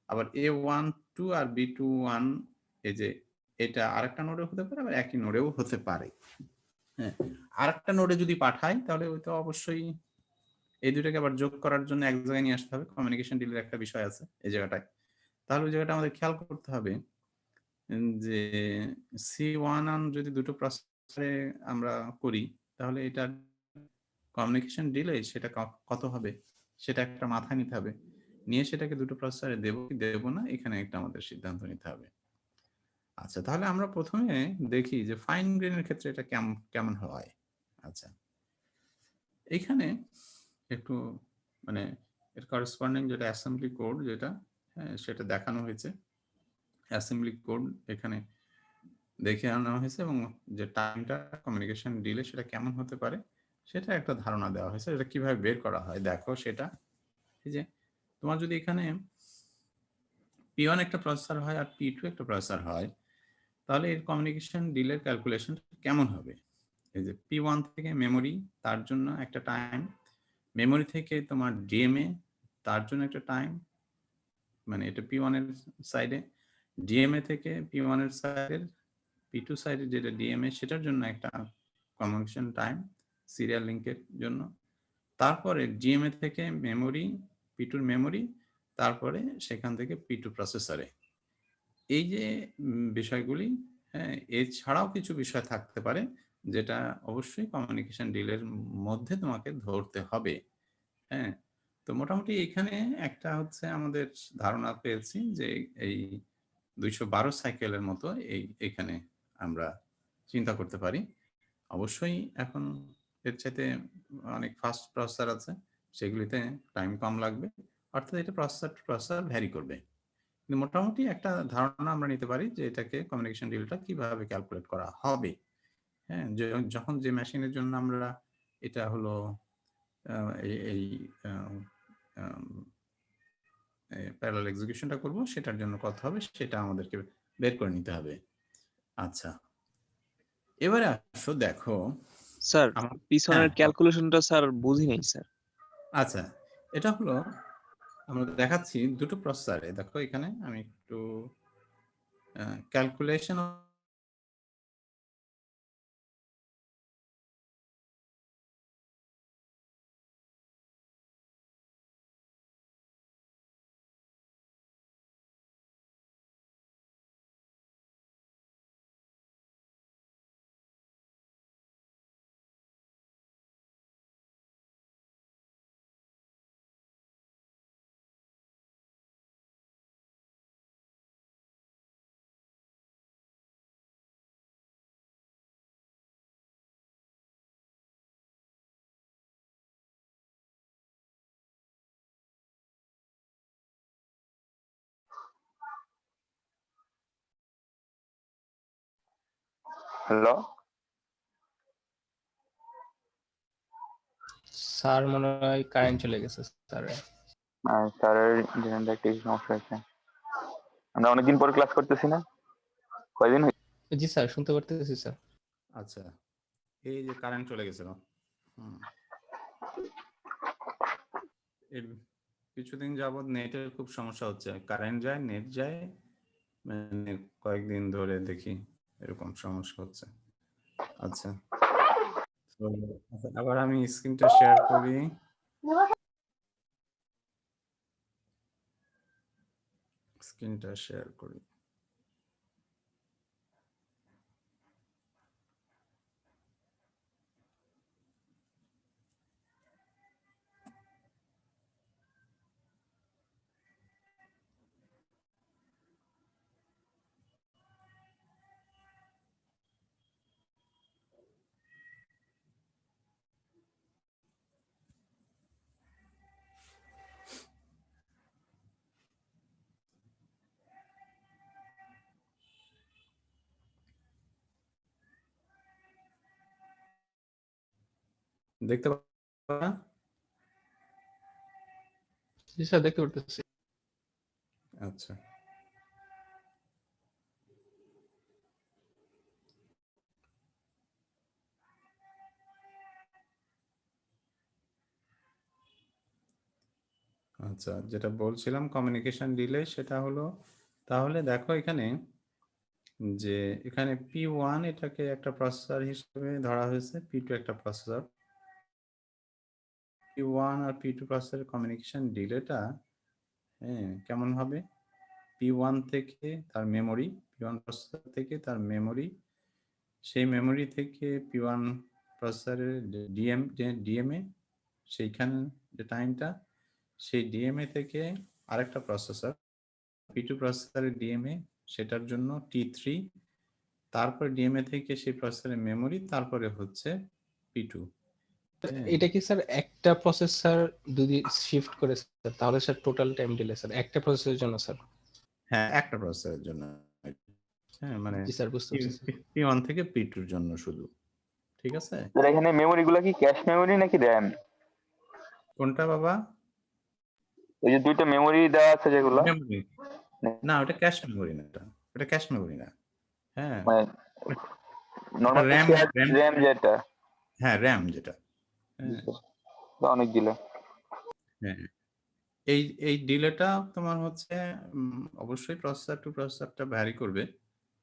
আবার A12 আর B21 এই যে এটা আরেকটা নোডে হতে পারে, আবার একই নোডেও হতে পারে। হ্যাঁ, আরেকটা নোডে যদি পাঠাই তাহলে ওই তো অবশ্যই এই দুটাকে আবার যোগ করার জন্য এক জায়গায় নিয়ে আসতে হবে। কমিউনিকেশন ডিলের একটা বিষয় আছে এই জায়গাটায়। তাহলে ওই জায়গাটা আমাদের খেয়াল করতে হবে যে C11 যদি দুটো প্রসেসরে আমরা করি, তাহলে এটার কমিউনিকেশন ডিলে সেটা কত হবে সেটা একটা মাথায় নিতে হবে। নিয়ে সেটাকে দুটো প্রসেসরে দেবো কি দেবো না, এখানে একটা আমাদের সিদ্ধান্ত নিতে হবে। আচ্ছা, তাহলে আমরা প্রথমে দেখি যে ফাইন গ্রেইনের ক্ষেত্রে এটা কেমন হয়। আচ্ছা, এখানে একটু মানে এর করেসপন্ডিং যেটা অ্যাসেম্বলি কোড যেটা, হ্যাঁ, সেটা দেখানো হয়েছে। অ্যাসেম্বলি কোড এখানে দেখে আনা হয়েছে এবং যে টাইমটা কমিউনিকেশন ডিলে সেটা কেমন হতে পারে সেটা একটা ধারণা দেওয়া হয়েছে। এটা কিভাবে বের করা হয় দেখো সেটা। এই যে তোমার যদি এখানে P1 একটা প্রসেসর হয় আর P2 একটা প্রসেসর হয়, তাহলে এর কমিউনিকেশন ডিলের ক্যালকুলেশন কেমন হবে। এই যে P1 থেকে মেমোরি, তার জন্য একটা টাইম, মেমোরি থেকে তোমার ডিএমএ, তার জন্য একটা টাইম, মানে এটা P1 এর সাইডে, ডিএমএ থেকে P1 এর সাইডের P2 সাইডে যেটা ডিএমএ সেটার জন্য একটা কমিউনিকেশন টাইম সিরিয়াল লিঙ্কের জন্য, তারপরে ডিএমএ থেকে মেমোরি, P2 মেমোরি, তারপরে সেখান থেকে P2 প্রসেসরে। এই যে বিষয়গুলি, হ্যাঁ, এছাড়াও কিছু বিষয় থাকতে পারে যেটা অবশ্যই কমিউনিকেশন ডিলের মধ্যে তোমাকে ধরতে হবে। হ্যাঁ, তো মোটামুটি এখানে একটা হচ্ছে আমাদের ধারণা পেয়েছি যে এই 212 সাইকেলের মতো এখানে আমরা চিন্তা করতে পারি। অবশ্যই এখন এর চাইতে অনেক ফাস্ট প্রসেসর আছে, সেগুলিতে টাইম কম লাগবে, অর্থাৎ এটা প্রসেসর টু প্রসেসর ভ্যারি করবে। কিন্তু মোটামুটি একটা ধারণা আমরা নিতে পারি যে এটাকে কমিউনিকেশন ডিলটা কিভাবে ক্যালকুলেট করা হবে। হ্যাঁ, যখন যে মেশিনের জন্য আমরা এটা হলো এই প্যারালাল এক্সিকিউশনটা করব, সেটার জন্য কত হবে সেটা আমাদেরকে বের করে নিতে হবে। আচ্ছা, এবারে আসো দেখো স্যার পিছনের হ্যাঁ, ক্যালকুলেশনটা স্যার বুঝি নাই স্যার। আচ্ছা, এটা হলো আমরা দেখাচ্ছি দুটো প্রসেসরে। দেখো এখানে আমি একটু ক্যালকুলেশন হ্যালো, স্যার মনে হয় কারেন্ট চলে গেছে স্যার। স্যারের ইন্টারনেট একটা সমস্যা হয়েছে। আমরা অনেকদিন পর ক্লাস করতেছি না, কয়দিন হয়েছে? জি স্যার, শুনতে পারতেছি স্যার। আচ্ছা, এই যে কারেন্ট চলে গেছিল, এর কিছুদিন যাবৎ নেটের খুব সমস্যা হচ্ছে, কারেন্ট যায় নেট যায়, মানে কয়েকদিন ধরে দেখি এরকম সমস্যা হচ্ছে। আচ্ছা, তো আবার আমি স্ক্রিনটা শেয়ার করি। স্ক্রিনটা শেয়ার করি। দেখতে পাচ্ছ? জি স্যার, দেখতে পারতেছি। আচ্ছা, আচ্ছা, যেটা বলছিলাম কমিউনিকেশন ডিলে, সেটা হলো, তাহলে দেখো এখানে যে এখানে P1 এটাকে একটা প্রসেসর হিসেবে ধরা হয়েছে, P2 একটা প্রসেসর। P1 আর P2 প্রসেসরের কমিউনিকেশন ডিলেটা কেমন হবে? P1 থেকে তার মেমোরি, P1 প্রসেসর থেকে তার মেমোরি, সেই মেমোরি থেকে P1 প্রসেসরের ডিএমএ, সেইখানে যে টাইমটা, সেই ডিএমএ থেকে আরেকটা প্রসেসর P2 প্রসেসরের ডিএমএ, সেটার জন্য T3, তারপরে ডিএমএ থেকে সেই প্রসেসরের মেমোরি, তারপরে হচ্ছে P2। এটা কি স্যার একটা প্রসেসর যদি শিফট করে স্যার, তাহলে sir total time delay sir একটা প্রসেসরের জন্য স্যার? হ্যাঁ, একটা প্রসেসরের জন্য। হ্যাঁ, মানে জি স্যার, বুঝতে পারছি স্যার। P1 থেকে P2 এর জন্য শুধু। ঠিক আছে? স্যার এখানে মেমোরি গুলা কি ক্যাশ মেমোরি নাকি র্যাম? কোনটা বাবা? ওই যে দুইটা মেমোরি দেওয়া আছে যেগুলো, মেমোরি না, ওটা ক্যাশ মেমোরি না, ওটা ক্যাশ মেমোরি না। হ্যাঁ, মানে নরমাল RAM র্যাম যেটা। হ্যাঁ, র্যাম যেটা। হ্যাঁ, অনেক দিলে। হ্যাঁ, এই ডিলেটা তোমার হচ্ছে অবশ্যই প্রসেসর টু প্রসেসরটা ভ্যারি করবে।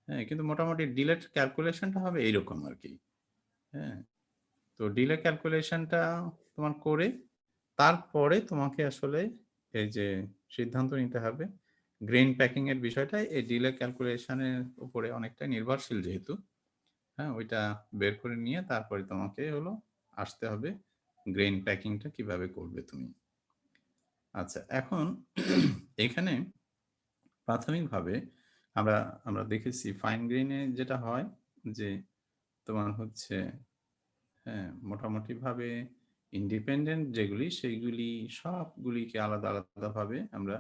হ্যাঁ, কিন্তু মোটামুটি ডিলেট ক্যালকুলেশনটা হবে এইরকম আর কি। হ্যাঁ, তো ডিলে ক্যালকুলেশনটা তোমার করে তারপরে তোমাকে আসলে এই যে সিদ্ধান্ত নিতে হবে গ্রেইন প্যাকিং এর বিষয়টা এই ডিলে ক্যালকুলেশনের উপরে অনেকটা নির্ভরশীল যেহেতু। হ্যাঁ, ওইটা বের করে নিয়ে তারপরে তোমাকে হলো আসতে হবে গ্রেইন প্যাকিংটা কিভাবে করবে তুমি। আচ্ছা, এখন এখানে প্রাথমিকভাবে আমরা আমরা দেখেছি ফাইন গ্রেইনে যেটা হয় যে তোমার হচ্ছে মোটামুটিভাবে ইন্ডিপেন্ডেন্ট যেগুলি সেইগুলি সবগুলিকে আলাদা আলাদাভাবে আমরা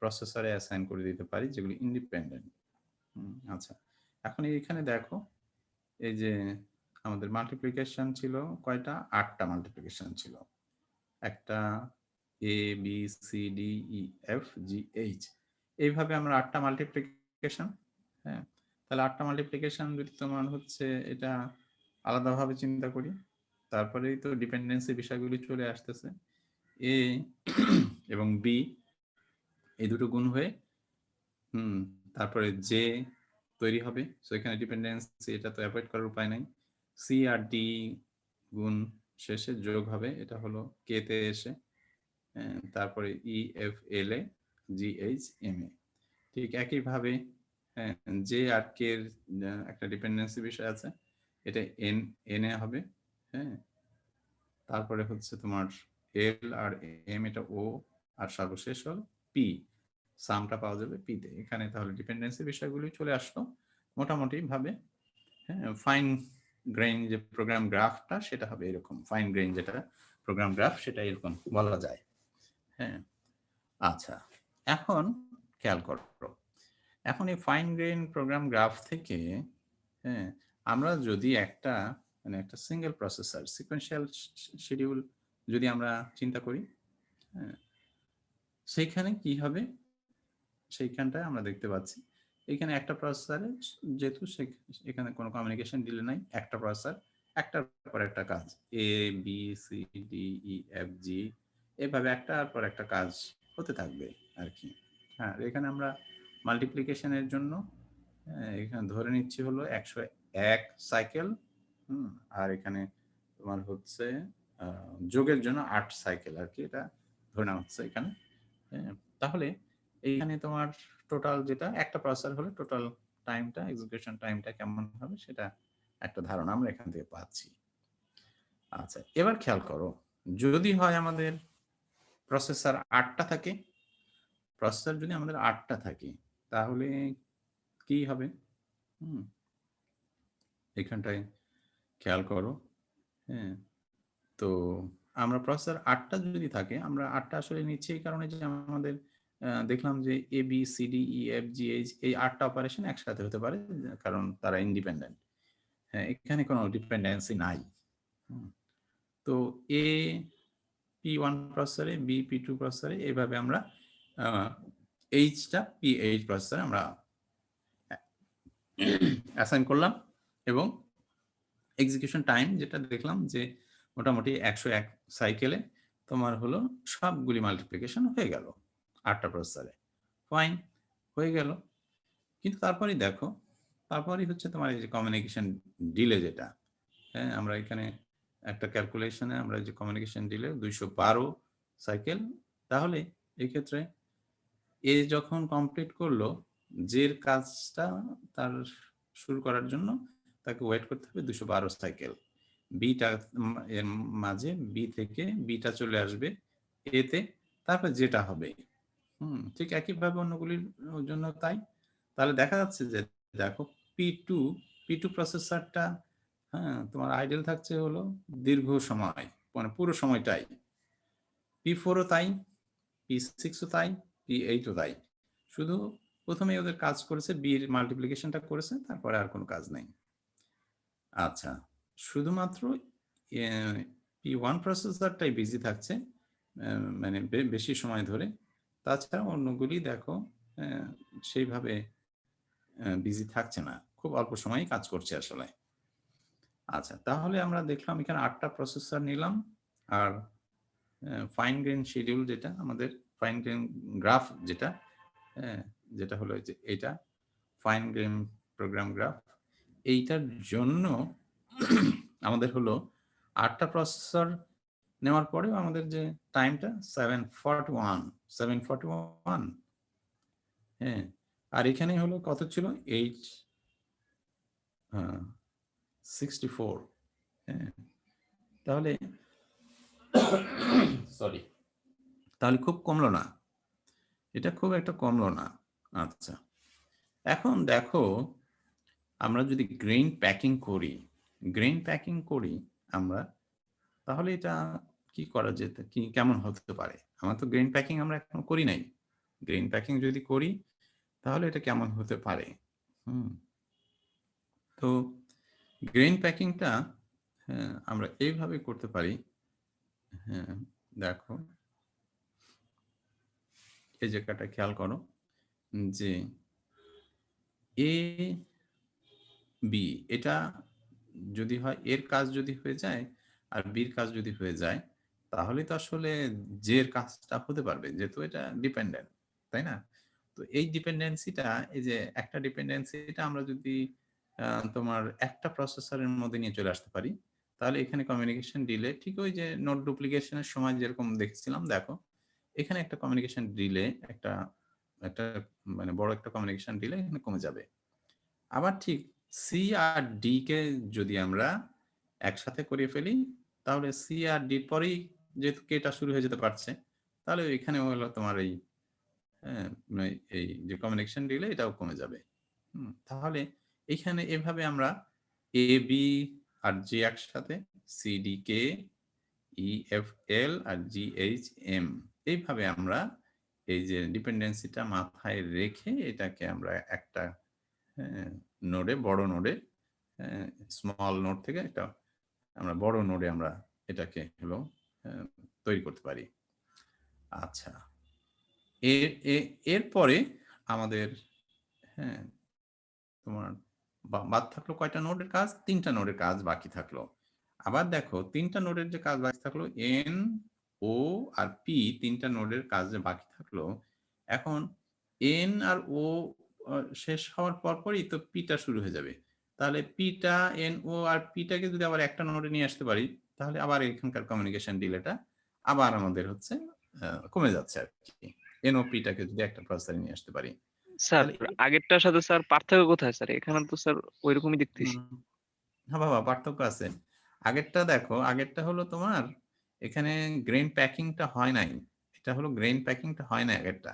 প্রসেসরে অ্যাসাইন করে দিতে পারি যেগুলি ইন্ডিপেন্ডেন্ট। আচ্ছা, এখন এখানে দেখো এই যে আমাদের মাল্টিপ্লিকেশন ছিল কয়টা? 8টা মাল্টিপ্লিকেশন ছিল। একটা A B C D E F G H, এইভাবে আমরা 8টা মাল্টিপ্লিকেশন। হ্যাঁ, তাহলে 8টা মাল্টিপ্লিকেশন যদি তোমার হচ্ছে এটা আলাদাভাবে চিন্তা করি, তারপরেই তো ডিপেন্ডেন্সি বিষয়গুলি চলে আসতেছে। এ এবং বি এই দুটো গুণ হয়ে তারপরে জে তৈরি হবে। সো এখানে ডিপেন্ডেন্সি, এটা তো অ্যাভয়েড করার উপায় নাই। সি আর ডি গুণ শেষে যোগ হবে, এটা হলো কে তে এসে, তারপরে E F L A G H M A. ঠিক একইভাবে জে আর কে এর একটা ডিপেন্ডেন্সি বিষয় আছে, এটা এন এ হবে। হ্যাঁ, তারপরে হচ্ছে তোমার এল আর এম, এটা ও, আর সর্বশেষ হল পি, সামটা পাওয়া যাবে পিতে। এখানে তাহলে ডিপেন্ডেন্সি বিষয়গুলি চলে আসলো মোটামুটি ভাবে। হ্যাঁ, ফাইন গ্রেইন যে প্রোগ্রাম গ্রাফটা সেটা হবে এরকম, ফাইন গ্রেইন যেটা প্রোগ্রাম গ্রাফ সেটা এরকম বলা যায়। হ্যাঁ, আচ্ছা, এখন খেয়াল করো, এখন এই ফাইন গ্রেইন প্রোগ্রাম গ্রাফ থেকে আমরা যদি একটা মানে একটা সিঙ্গেল প্রসেসর সিকোয়েন্সিয়াল শিডিউল যদি আমরা চিন্তা করি, সেইখানে কি হবে? সেইখানটায় আমরা দেখতে পাচ্ছি এখানে একটা প্রসেসরে যেহেতু এখানে কোনো কমিউনিকেশন ডিলে নাই, একটা প্রসেসর একটার পর একটা কাজ A B C D E F G এভাবে একটার পর একটা কাজ হতে থাকবে আর কি। হ্যাঁ, এখানে আমরা মাল্টিপ্লিকেশনের জন্য এখানে ধরে নিচ্ছি হলো 101 সাইকেল। আর এখানে তোমার হচ্ছে যোগের জন্য 8 সাইকেল আর কি, এটা ধরে নেওয়া হচ্ছে এখানে। তাহলে এইখানে তোমার টোটাল যেটা একটা প্রসেসর হলে টোটাল টাইমটা, এক্সিকিউশন টাইমটা কেমন হবে সেটা একটা ধারণা আমরা এখান থেকে পাচ্ছি। আচ্ছা, এবার খেয়াল করো, যদি হয় আমাদের প্রসেসর 8টা থাকে, প্রসেসর যদি আমাদের 8টা থাকে তাহলে কি হবে? এখানটায় খেয়াল করো। হ্যাঁ, তো আমরা প্রসেসর 8টা যদি থাকে, আমরা 8টা আসলে নিচ্ছি এই কারণে যে আমাদের দেখলাম যে A B C D E F G H এই 8টা অপারেশন একসাথে হতে পারে কারণ তারা ইন্ডিপেন্ডেন্ট। হ্যাঁ, এখানে কোনো ডিপেন্ডেন্সি নাই। তো তো এ P1 প্রসেসরে, বি P2 প্রসেসরে, এইভাবে আমরা এইচটা P8 প্রসেসরে আমরা অ্যাসাইন করলাম এবং এক্সিকিউশন টাইম যেটা দেখলাম যে মোটামুটি 101 সাইকেলে তোমার হলো সবগুলি মাল্টিপ্লিকেশন হয়ে গেল 8টা প্রসেসরে। ফাইন, হয়ে গেল। কিন্তু তারপরেই দেখো, তারপরেই হচ্ছে তোমার এই যে কমিউনিকেশন ডিলে যেটা, হ্যাঁ আমরা এখানে একটা ক্যালকুলেশনে আমরা যে কমিউনিকেশন ডিলে 212 সাইকেল, তাহলে এই ক্ষেত্রে এ যখন কমপ্লিট করলো, জের কাজটা তার শুরু করার জন্য তাকে ওয়েট করতে হবে 212 সাইকেল। বিটা এর মাঝে বি থেকে বিটা চলে আসবে এতে, তারপর যেটা হবে ঠিক একইভাবে অন্যগুলির জন্য তাই। তাহলে দেখা যাচ্ছে যে দেখো P2 প্রসেসরটা হ্যাঁ তোমার আইডেল থাকছে হলো দীর্ঘ সময়, মানে পুরো সময়টাই। P4ও তাই, P6ও তাই, P8ও তাই। শুধু প্রথমে ওদের কাজ করেছে, বির মাল্টিপ্লিকেশনটা করেছে, তারপরে আর কোনো কাজ নেই। আচ্ছা, শুধুমাত্র P1 প্রসেসরটাই বিজি থাকছে মানে বেশি সময় ধরে, তাছাড়া অন্যগুলি দেখো সেইভাবে বিজি থাকছে না, খুব অল্প সময়ই কাজ করছে আসলে। আচ্ছা, তাহলে আমরা দেখলাম এখানে 8টা প্রসেসর নিলাম, আর ফাইন গ্রেন শিডিউল যেটা আমাদের ফাইন গ্রেন গ্রাফ যেটা যেটা হলো যে এটা ফাইন গ্রেন প্রোগ্রাম গ্রাফ, এইটার জন্য আমাদের হলো 8টা প্রসেসর নেওয়ার পরেও আমাদের যে টাইমটা 741, হ্যাঁ। আর এখানে হলো কত ছিল 64, হ্যাঁ। তাহলে সরি, তাহলে খুব কমলো না, এটা খুব একটা কমলো না। আচ্ছা, এখন দেখো আমরা যদি গ্রেইন প্যাকিং করি আমরা, তাহলে এটা কি করা যেতে, কি কেমন হতে পারে? আমরা তো গ্রেইন প্যাকিং আমরা এখন করি নাই। গ্রেইন প্যাকিং যদি করি তাহলে এটা কেমন হতে পারে? তো গ্রেইন প্যাকিংটা আমরা এইভাবে করতে পারি। হ্যাঁ, দেখো এই জায়গাটা খেয়াল করো যে এ বি এটা যদি হয়, এর কাজ যদি হয়ে যায় আর বির কাজ যদি হয়ে যায়, তাহলে তো আসলে জের কাজটা হতে পারবে, যেহেতু এটা ডিপেন্ডেন্ট, তাই না? তো এই ডিপেন্ডেন্সিটা, এই যে একটা ডিপেন্ডেন্সিটা আমরা যদি তোমার একটা প্রসেসরের মধ্যে নিয়ে চলে আসতে পারি, তাহলে এখানে কমিউনিকেশন ডিলে ঠিক ওই যে নোট ডুপ্লিকেশনের সময় যেরকম দেখছিলাম, দেখো এখানে একটা কমিউনিকেশন ডিলে, একটা মানে বড় একটা কমিউনিকেশন ডিলে এখানে কমে যাবে। আবার ঠিক সি আর ডি কে যদি আমরা একসাথে করে ফেলি, তাহলে সি আর ডির পরেই যেহেতু কেটা শুরু হয়ে যেতে পারছে, তাহলে এখানে হলো তোমার এই যে কমিউনিকেশন ডিলে এটাও কমে যাবে। তাহলে এখানে এভাবে আমরা এ বি আর জি একসাথে, সি ডি কে, ই এফ এল আর জি এইচ এম, এইভাবে আমরা এই যে ডিপেন্ডেন্সিটা মাথায় রেখে এটাকে আমরা একটা নোডে, বড় নোডে, স্মল নোড থেকে একটা আমরা বড় নোডে আমরা এটাকে হলো তৈরি করতে পারি। আচ্ছা, এরপরে আমাদের তোমার বাদ থাকলো কয়টা নোডের কাজ? 3টা নোডের কাজ বাকি থাকলো। আবার দেখো 3টা নোডের যে কাজ বাকি থাকলো, এন, ও আর পি, 3টা নোডের কাজ যে বাকি থাকলো, এখন এন আর ও শেষ হওয়ার পরই তো পিটা শুরু হয়ে যাবে। তাহলে পিটা, এন, ও আর পিটাকে যদি আবার একটা নোডে নিয়ে আসতে পারি, তাহলে আবার এখানকার কমিউনিকেশন ডিলেটা আবার আমাদের হচ্ছে কমে যাচ্ছে আর কি। এন ও পিটাকে যদি একটা প্রসেসরে নিয়ে আসতে পারি, স্যার আগেরটার সাথে স্যার পার্থক্য কোথায় স্যার? এখানে তো স্যার ওইরকমই দেখতেছি। হ্যাঁ বাবা, পার্থক্য আছে। আগেরটা দেখো, আগেরটা হলো তোমার এখানে গ্রেইন প্যাকিংটা হয় নাই, এটা হলো গ্রেইন প্যাকিংটা হয় না আগেরটা।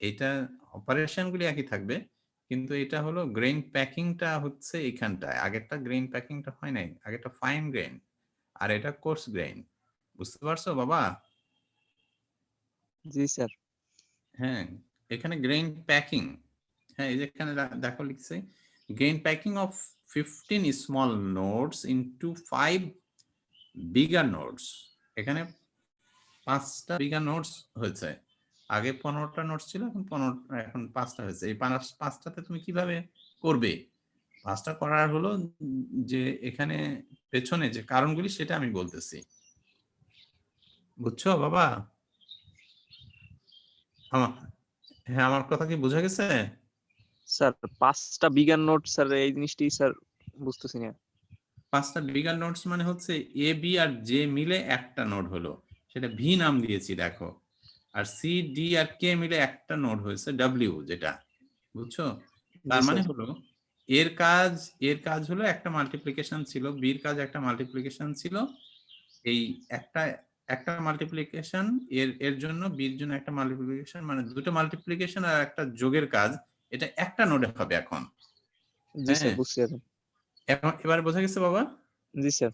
এটা অপারেশন গুলি একই থাকবে, কিন্তু এটা হলো গ্রেইন প্যাকিংটা হচ্ছে এইখানটায়। আগেরটা গ্রেইন প্যাকিংটা হয় নাই, আগেরটা ফাইন গ্রেইন, আর এটা কোর্স গ্রেইন। বুঝতে পারছো বাবা? জি স্যার। হ্যাঁ, এখানে গ্রেইন প্যাকিং, হ্যাঁ এই যে এখানে দেখো লিখছে grain packing of 15 small nodes into 5 bigger nodes, এখানে 5টা বিগার নোডস হয়েছে। আগে 15টা নোডস ছিল, এখন 5টা হয়েছে। এই 5টাতে তুমি কিভাবে করবে? 5টা করার হলো যে এখানে পেছনে যে কারণগুলি সেটা আমি বলতেছি, বুঝছো বাবা? হ্যাঁ, আমার কথা কি বোঝা গেছে? স্যার 5টা বিগার নোট স্যার, এই জিনিসটি স্যার বুঝতেছি না। 5টা বিগার নোডস মানে হচ্ছে এ বি আর জে মিলে একটা নোড হলো, সেটা ভি নাম দিয়েছি দেখো। আর সি ডি আর কে মিলে একটা নোড হয়েছে ডব্লিউ, যেটা, বুঝছো? তার জি মানে স্যার। হলো এর কাজ হলো একটা মাল্টিপ্লিকেশন ছিল, বির কাজ একটা মাল্টিপ্লিকেশন ছিল। এই একটা মাল্টিপ্লিকেশন এর জন্য, বির জন্য একটা মাল্টিপ্লিকেশন, মানে দুটো মাল্টিপ্লিকেশন আর একটা যোগের কাজ, এটা একটা নোডে হবে এখন। জি স্যার, হ্যাঁ, বুঝছি এখন। এবার বোঝা গেছে বাবা? জি স্যার।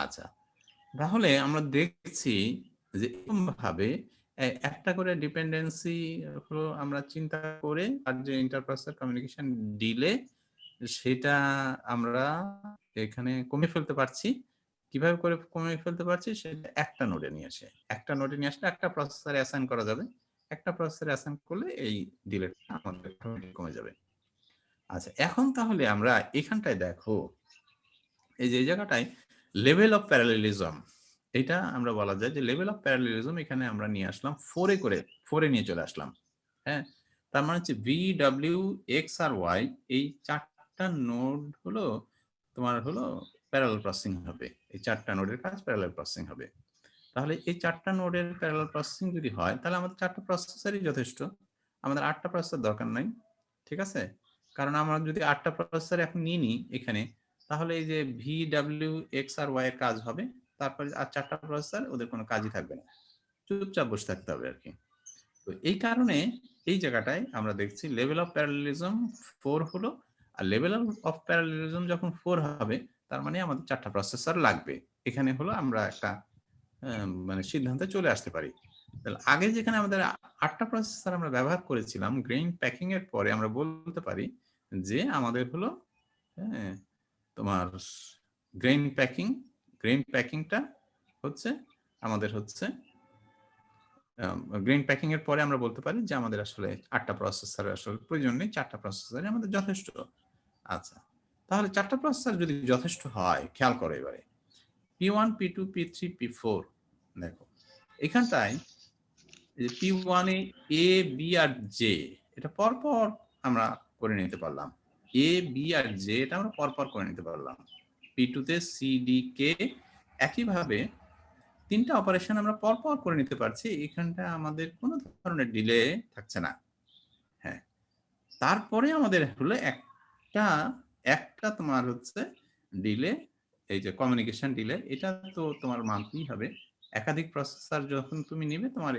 আচ্ছা, তাহলে আমরা দেখছি যে এরকম ভাবে একটা করে ডিপেন্ডেন্সি হলো আমরা চিন্তা করে, আর যে ইন্টারপ্রসেসর কমিউনিকেশন ডিলে, সেটা আমরা এখানে কমিয়ে ফেলতে পারছি। কিভাবে করে কমিয়ে ফেলতে পারছি? সেটা একটা নোডে নিয়ে আসলে একটা প্রসেসরে অ্যাসাইন করা যাবে। একটা প্রসেসরে অ্যাসাইন করলে এই ডিলেটা আমাদের কমে যাবে। আচ্ছা, এখন তাহলে আমরা এখানটায় দেখো, এই যে এই জায়গাটায় লেভেল অফ প্যারালেলিজম, এটা আমরা বলা যায় যে লেভেল অফ প্যারালেলিজম এখানে আমরা নিয়ে আসলাম 4 নিয়ে চলে আসলাম। হ্যাঁ, তার মানে হচ্ছে ভি ডাব্লিউ এক্স আর ওয়াই, এই 4টা নোড হলো তোমার হলো প্যারালাল প্রসেসিং হবে। এই 4টা নোডের কাজ প্যারালাল প্রসেসিং হবে। তাহলে এই 4টা নোডের প্যারালাল প্রসেসিং যদি হয়, তাহলে আমাদের 4টা প্রসেসরই যথেষ্ট, আমাদের 8টা প্রসেসর দরকার নাই। ঠিক আছে? কারণ আমরা যদি 8টা প্রসেসর এখন নিয়ে নিই এখানে, তাহলে এই যে ভি ডাব্লিউ এক্স আর ওয়াই এর কাজ হবে, তারপরে আর 4টা প্রসেসর, ওদের কোনো কাজই থাকবে না, চুপচাপ বসে থাকতে হবে আর কি। তো এই কারণে এই জায়গাটায় আমরা দেখছি লেভেল অফ প্যারালেলিজম 4 হলো। আর লেভেল অফ প্যারালেলিজম যখন 4 হবে, তার মানে আমাদের 4টা প্রসেসর লাগবে। এখানে হলো আমরা একটা মানে সিদ্ধান্তে চলে আসতে পারি। তাহলে আগে যেখানে আমাদের 8টা প্রসেসর আমরা ব্যবহার করেছিলাম, গ্রেইন প্যাকিং এর পরে আমরা বলতে পারি যে আমাদের হলো, হ্যাঁ, তোমার গ্রেইন প্যাকিংটা হচ্ছে আমাদের হচ্ছে গ্রেইন প্যাকিং এর পরে আমরা বলতে পারি যে আমাদের আসলে 8টা প্রসেসরের আসলে প্রয়োজন নেই, 4টা প্রসেসরই আমাদের যথেষ্ট। আচ্ছা, তাহলে 4টা প্রসেসর যদি যথেষ্ট হয়, খেয়াল করো এবারে P1 P2 P3 P4, দেখো এখানটায় P1 A A B R J এটা পরপর আমরা করে নিতে পারলাম। A B আর J এটা আমরা পরপর করে নিতে পারলাম। P2 তে C D K একইভাবে 3টা অপারেশন আমরা পরপর করে নিতে পারছি। এখানটা আমাদের কোনো ধরনের ডিলে থাকছে না। হ্যাঁ, তারপরে আমাদের হলো একটা তোমার হচ্ছে ডিলে, এই যে কমিউনিকেশন ডিলে, এটা তো তোমার মানতেই হবে। একাধিক প্রসেসর যখন তুমি নিবে, তোমার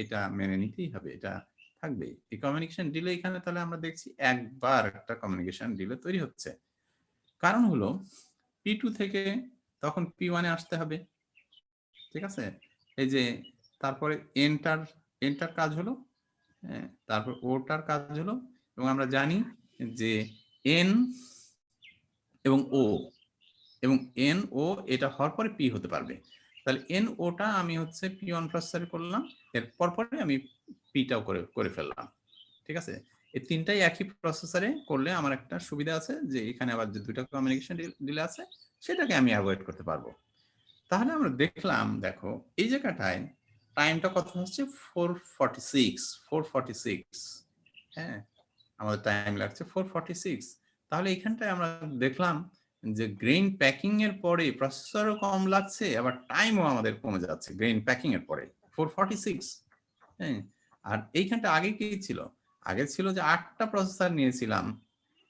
এটা মেনে নিতেই হবে, এটা থাকবে। এই কমিউনিকেশন ডিলে এখানে তাহলে আমরা দেখছি একবার একটা কমিউনিকেশন ডিলে তৈরি হচ্ছে। কারণ হলো P2 থেকে তখন P1 এ আসতে হবে। ঠিক আছে? এই যে তারপরে এন্টার কাজ হলো, হ্যাঁ, তারপর ওটার কাজ হলো, এবং আমরা জানি যে এন এবং ও এটা হওয়ার পরে পি হতে পারবে। তাহলে এন ওটা আমি হচ্ছে P1 প্রসেসরে করলাম, এর পরে আমি পিটাও করে ফেললাম। ঠিক আছে? এই 3টাই একই প্রসেসরে করলে আমার একটা সুবিধা আছে যে এখানে আবার যে 2টা কমিউনিকেশন ডিলে আছে, সেটাকে আমি অ্যাভয়েড করতে পারবো। তাহলে আমরা দেখলাম, দেখো এই জায়গাটায় টাইমটা কত হচ্ছে 446। হ্যাঁ, আমাদের টাইম লাগছে 446। তাহলে এখানটায় আমরা দেখলাম যে গ্রেইন প্যাকিং এর পরে প্রসেসরও কম লাগছে, আবার টাইমও আমাদের কমে যাচ্ছে গ্রেইন প্যাকিং এর পরে 446। হ্যাঁ, আর এইখানটা আগে কি ছিল? আগে ছিল যে 8টা প্রসেসর নিয়েছিলাম,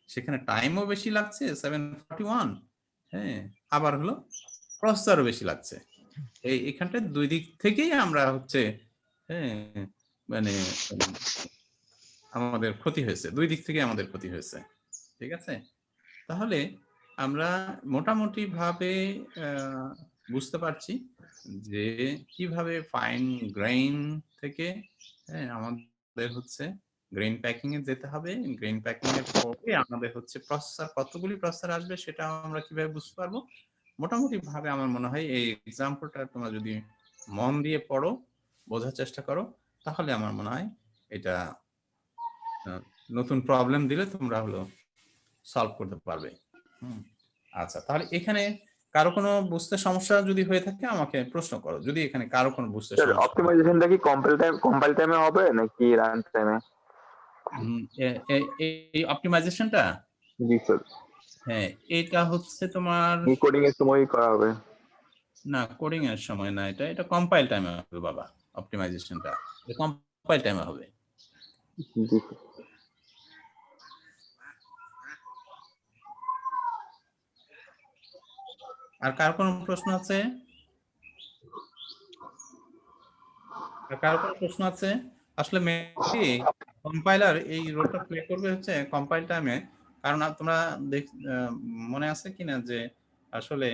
সেখানে টাইমও বেশি লাগছে 741। হ্যাঁ, আবার হলো প্রসেসরও বেশি লাগছে। এইখানটা দুই দিক থেকেই আমরা হচ্ছে, হ্যাঁ, মানে আমাদের ক্ষতি হয়েছে, দুই দিক থেকে আমাদের ক্ষতি হয়েছে। ঠিক আছে? তাহলে আমরা মোটামুটি ভাবে বুঝতে পারছি যে কিভাবে ফাইন গ্রেইন থেকে, হ্যাঁ, আমাদের হচ্ছে গ্রেইন প্যাকিং এ যেতে হবে। গ্রেইন প্যাকিং এর পরে আমাদের হচ্ছে কতগুলি প্রসেসর আসবে সেটা আমরা কিভাবে বুঝতে পারবো। মোটামুটি ভাবে আমার মনে হয় এই এক্সাম্পলটা তোমরা যদি মন দিয়ে পড়ো, বোঝার চেষ্টা করো, তাহলে আমার মনে হয় এটা নতুন প্রবলেম দিলে তোমরা হলো সলভ করতে পারবে। আচ্ছা, তাহলে এখানে কারো কোনো বুঝতে সমস্যা যদি হয়ে থাকে আমাকে প্রশ্ন করো, যদি এখানে কারো কোনো বুঝতে স্যার সমস্যা। অপটিমাইজেশনটা কি কম্পাইল টাইমে হবে নাকি রান টাইমে? এই অপটিমাইজেশনটা, জি স্যার। হ্যাঁ এটা হচ্ছে তোমার কোডিং এর সময়ই করা হবে? না, কোডিং এর সময় না, এটা কম্পাইল টাইমে হবে বাবা। অপটিমাইজেশনটা কম্পাইল টাইমে হবে। জি স্যার। আর কার কোনো প্রশ্ন আছে? আসলে মেবি কম্পাইলার এই রোলটা প্লে করবে হচ্ছে কম্পাইল টাইমে। কারণ তোমরা মনে আছে কিনা যে আসলে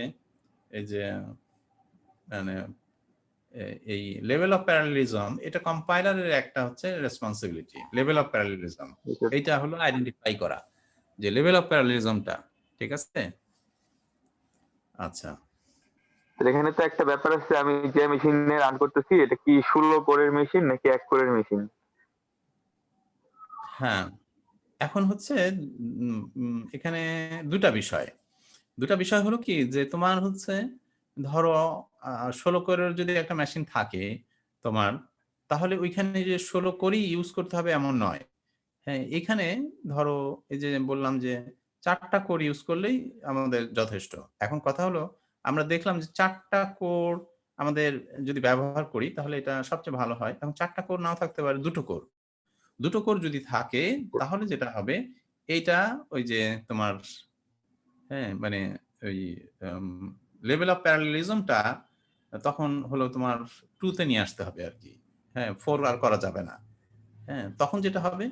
এই যে মানে এই লেভেল অফ প্যারালেলিজম, এটা কম্পাইলারের একটা হচ্ছে রেসপন্সিবিলিটি। লেভেল অফ প্যারালেলিজম এইটা হলো আইডেন্টিফাই করা যে লেভেল অফ প্যারালেলিজমটা ঠিক আছে। আচ্ছা, এখানে তো একটা ব্যাপার আছে, আমি যে মেশিনে রান করতেছি এটা কি 16 কোরের মেশিন নাকি 1 কোরের মেশিন? হ্যাঁ এখন হচ্ছে এখানে দুটা বিষয় হলো কি যে তোমার হচ্ছে ধরো 16 কোরের যদি একটা মেশিন থাকে তোমার, তাহলে ওইখানে যে 16 কোরই ইউজ করতে হবে এমন নয়। হ্যাঁ, এখানে ধরো এই যে বললাম যে 4টা কোর ইউজ করলেই আমাদের যথেষ্ট। এখন কথা হলো আমরা দেখলাম যে 4টা কোর আমাদের যদি ব্যবহার করি তাহলে এটা সবচেয়ে ভালো হয়। এখন 4টা কোর নাও থাকতে পারে, 2টো কোর যদি থাকে তাহলে যেটা হবে এইটা ওই যে তোমার হ্যাঁ মানে ওই লেভেল অফ প্যারালেলিজমটা তখন হলো তোমার 2 তে নিয়ে আসতে হবে আর কি। হ্যাঁ, 4 আর করা যাবে না। হ্যাঁ, তখন যেটা হবে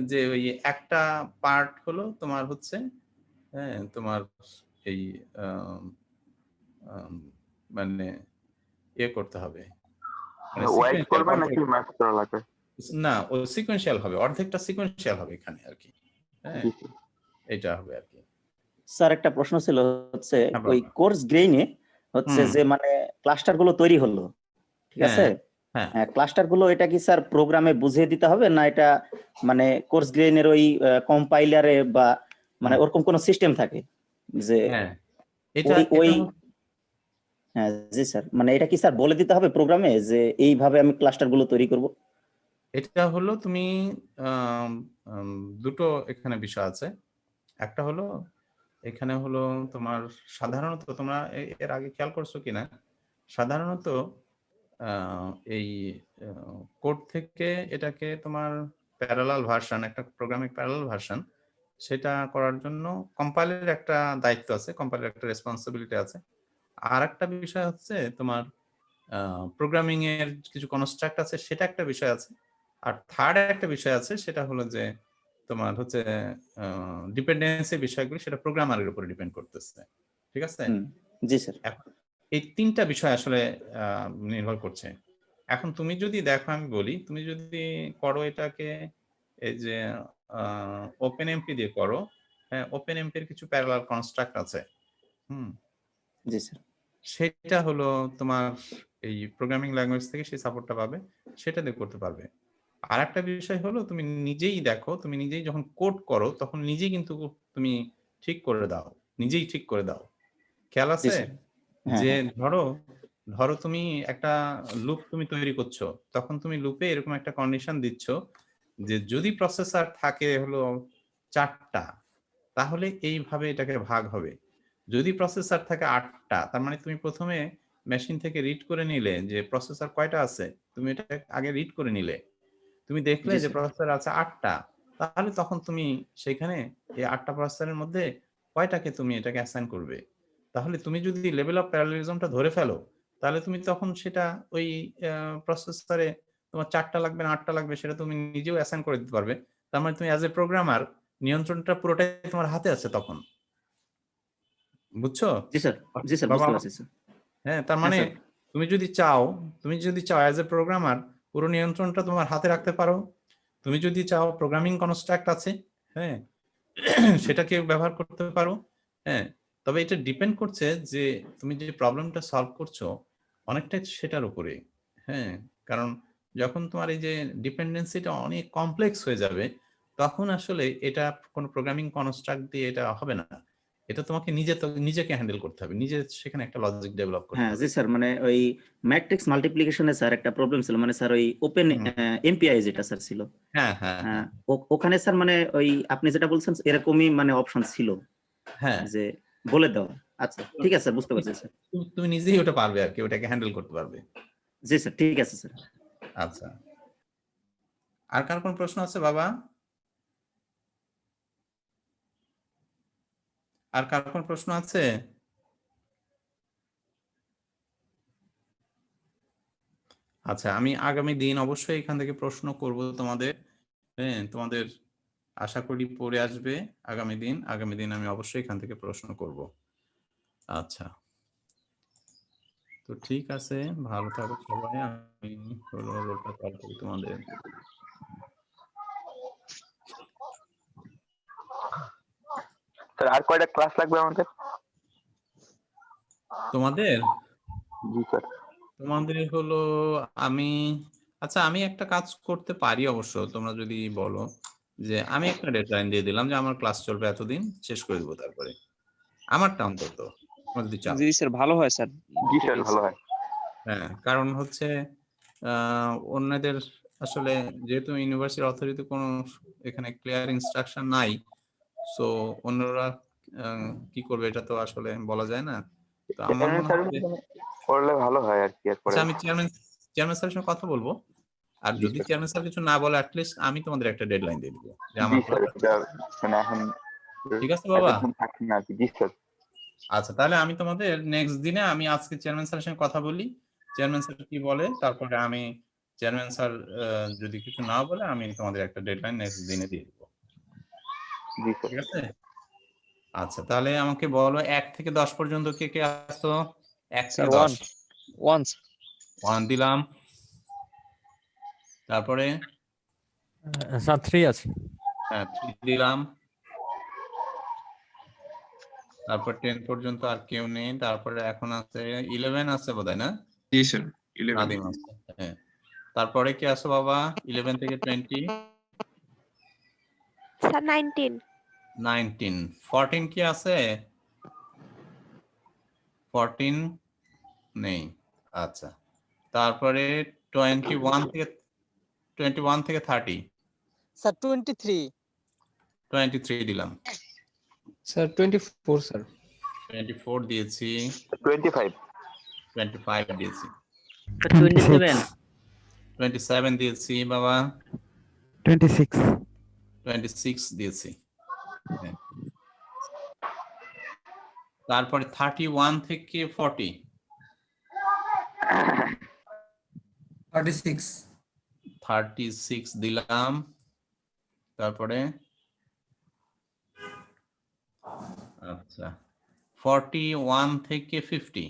যে ওই একটা পার্ট হলো তোমার হচ্ছে হ্যাঁ তোমার এই মানে ইয়ে করতে হবে, মানে ওয়াইড সিকোয়েন্সিয়াল করবে নাকি ম্যাচ করা লাগবে? না, ও সিকোয়েন্সিয়াল হবে, অর্ধেকটা সিকোয়েন্সিয়াল হবে এখানে আর কি। হ্যাঁ, জি স্যার। এটা হবে আর কি। স্যার একটা প্রশ্ন ছিল হচ্ছে হ্যাঁ, ওই বাবা। কোর্স গ্রেইনে হচ্ছে যে মানে ক্লাস্টার গুলো তৈরি হলো, ঠিক আছে? হ্যাঁ, হ্যাঁ, ক্লাস্টার গুলো এটা কি স্যার প্রোগ্রামে বুঝিয়ে দিতে হবে না এটা মানে কোর্স গ্রেইনের ওই কম্পাইলারে বা মানে ওরকম কোন সিস্টেম থাকে যে হ্যাঁ এটা ওই হ্যাঁ জি স্যার, মানে এটা কি স্যার বলে দিতে হবে প্রোগ্রামে যে এইভাবে আমি ক্লাস্টার গুলো তৈরি করব? এটা হলো তুমি দুটো এখানে বিষয় আছে। একটা হলো এখানে হলো তোমার সাধারণত তোমরা এর আগে খেয়াল করছো কিনা, সাধারণত এই কোড থেকে এটাকে তোমার প্যারালাল ভার্সন, একটা প্রোগ্রামিং প্যারালাল ভার্সন, সেটা করার জন্য কম্পাইলের একটা দায়িত্ব আছে, কম্পাইলের একটা রেসপন্সিবিলিটি আছে। আর একটা বিষয় হচ্ছে তোমার প্রোগ্রামিং এর কিছু কনস্ট্রাক্ট আছে, সেটা একটা বিষয় আছে। আর থার্ড একটা বিষয় আছে, সেটা হলো যে তোমার হচ্ছে ডিপেন্ডেন্সি বিষয়গুলো, সেটা প্রোগ্রামারের উপরে ডিপেন্ড করতেছে। ঠিক আছে? জি স্যার। এই তিনটা বিষয় আসলে নির্ভর করছে। এখন তুমি যদি দেখো, আমি বলি, তুমি যদি করো এটাকে এই যে ওপেন এমপি দিয়ে করো, হ্যাঁ, ওপেন এমপি এর কিছু প্যারালাল কনস্ট্রাক্ট আছে। জি স্যার। সেটা হলো তোমার এই প্রোগ্রামিং ল্যাঙ্গুয়েজ থেকে সেই সাপোর্টটা পাবে, সেটা দিয়ে করতে পারবে। আর একটা বিষয় হলো তুমি নিজেই দেখো, তুমি নিজেই যখন কোড করো তখন নিজেই কিন্তু তুমি ঠিক করে দাও, নিজেই ঠিক করে দাও। খেয়াল আছে যে ধরো তুমি একটা লুপ তুমি তৈরি করছো, তখন তুমি লুপে এরকম একটা কন্ডিশন দিচ্ছ যে যদি প্রসেসর থাকে হলো 4টা তাহলে এইভাবে এটাকে ভাগ হবে। যদি প্রসেসর থাকে 8টা, তার মানে তুমি প্রথমে মেশিন থেকে রিড করে নিলে যে প্রসেসর কয়টা আছে, তুমি এটা আগে রিড করে নিলে, তুমি দেখলে যে প্রসেসর আছে 8টা, তাহলে তখন তুমি সেখানে এই 8টা প্রসেসরের মধ্যে কয়টাকে তুমি এটাকে অ্যাসাইন করবে। তাহলে তুমি যদি লেভেল অফ প্যারালেলিজমটা ধরে ফেলো, তাহলে তুমি তখন সেটা ওই প্রসেসরে তোমার 4টা লাগবে না 8টা লাগবে সেটা তুমি নিজেও অ্যাসাইন করে দিতে পারবে। তার মানে তুমি অ্যাজ এ প্রোগ্রামার নিয়ন্ত্রণটা পুরোটাই তোমার হাতে আছে তখন। বুঝছো? জি স্যার, জি স্যার, বুঝতে পারছি স্যার। হ্যাঁ, তার মানে তুমি যদি চাও অ্যাজ এ প্রোগ্রামার পুরো নিয়ন্ত্রণটা তোমার হাতে রাখতে পারো। তুমি যদি চাও প্রোগ্রামিং কনস্ট্রাক্ট আছে, হ্যাঁ, সেটাকে ব্যবহার করতে পারো। হ্যাঁ, তবে এটা ডিপেন্ড করছে যে তুমি যে প্রবলেমটা সলভ করছো অনেকটাই সেটার উপরে। হ্যাঁ, কারণ যখন তোমার এই যে ডিপেন্ডেন্সিটা অনেক কমপ্লেক্স হয়ে যাবে তখন আসলে এটা কোনো প্রোগ্রামিং কনস্ট্রাক্ট দিয়ে এটা হবে না। এটা তোমাকে নিজেকে হ্যান্ডেল করতে হবে, নিজে সেখানে একটা লজিক ডেভেলপ করতে হ্যাঁ হবে। জি স্যার, মানে ওই ম্যাট্রিক্স মাল্টিপ্লিকেশনে স্যার একটা প্রবলেম ছিল, মানে স্যার ওই ওপেন হুম। এমপিআই যেটা স্যার ছিল, হ্যাঁ হ্যাঁ হ্যাঁ ওখানে স্যার মানে ওই আপনি যেটা বলছেন এরকমই মানে অপশন ছিল হ্যাঁ, যে বলে দেওয়া। আচ্ছা ঠিক আছে স্যার, বুঝতে পারছি স্যার। তুমি নিজেই ওটা পারবে আর কি, ওটাকে হ্যান্ডেল করতে পারবে। জি স্যার ঠিক আছে স্যার। আচ্ছা, আর কার কোন প্রশ্ন আছে বাবা? আর কার কোন প্রশ্ন আছে? আচ্ছা, আমি আগামী দিন অবশ্যই এখান থেকে প্রশ্ন করব তোমাদের। হ্যাঁ, তোমাদের আশা করি পড়ে আসবে আগামী দিন আমি অবশ্যই এখান থেকে প্রশ্ন করব। আচ্ছা, তো ঠিক আছে, ভালো থাকো সবাই। আমি হলো রোলটা কল করি তোমাদের। স্যার আর কয়টা ক্লাস লাগবে আমাদের? তোমাদের জি স্যার। তোমাদের হলো আমি, আচ্ছা আমি একটা কাজ করতে পারি অবশ্য, তোমরা যদি বলো যে আমি একটা ডেডলাইন দিয়ে দিলাম যে আমার ক্লাস চলবে এতদিন, শেষ করে দেবো তারপরে আমারটা অন্তত, তোমরা যদি চাও। জি স্যার, ভালো হয় স্যার। জি স্যার ভালো হয়। হ্যাঁ, কারণ হচ্ছে অন্যদের আসলে যেহেতু ইউনিভার্সিটি অথরিটি কোনো এখানে ক্লিয়ার ইনস্ট্রাকশন নাই, সো অন্যরা কি করবে এটা তো আসলে বলা যায় না। তো আমার মনে হয় যে করলে ভালো হয় আর কি। এরপরে আচ্ছা, আমি চেয়ারম্যান স্যারের সঙ্গে কথা বলবো, আর জি যদি স্যার। চেয়ারম্যান স্যার কিছু না বলে অ্যাটলিস্ট আমি তোমাদের একটা ডেডলাইন দিয়ে দিব যে জি আমার স্যার, এটা মানে এখন ঠিক আছে বাবা। এতক্ষণ থাকি না আর কি। জি স্যার। আচ্ছা, তাহলে আমি তোমাদের নেক্সট দিনে আমি আজকে চেয়ারম্যান স্যারের সঙ্গে কথা বলি, চেয়ারম্যান স্যার কি বলে, তারপরে আমি চেয়ারম্যান স্যার যদি কিছু না বলে আমি তোমাদের একটা ডেডলাইন নেক্সট দিনে দিয়ে দিব। জি স্যার। ঠিক আছে, আচ্ছা তাহলে আমাকে বলো 1 থেকে 10 পর্যন্ত কে কে আসছো? 1 থেকে 10। 1 দিলাম, তারপরে স্যার 3 আছে। হ্যাঁ 3 দিলাম, তারপর 10 পর্যন্ত আর কেউ নেই, তারপরে এখন আছে 11 আছে বোধহয় না? জি স্যার 11। নাদিম আছে, হ্যাঁ। তারপরে কি আছে বাবা? 11 থেকে 20 স্যার 19। 19 14 কি আছে? 14 নেই। আচ্ছা, তারপরে 21 থেকে 30 স্যার 23। 23 দিলাম, স্যার 24 স্যার। 24 দিয়েছি, 25 দিয়েছি, 27 27 দিয়েছি বাবা, 26 দিয়েছি, হ্যাঁ। তারপরে 31 থেকে 40 36 দিলাম, তারপরে আচ্ছা 41 থেকে 50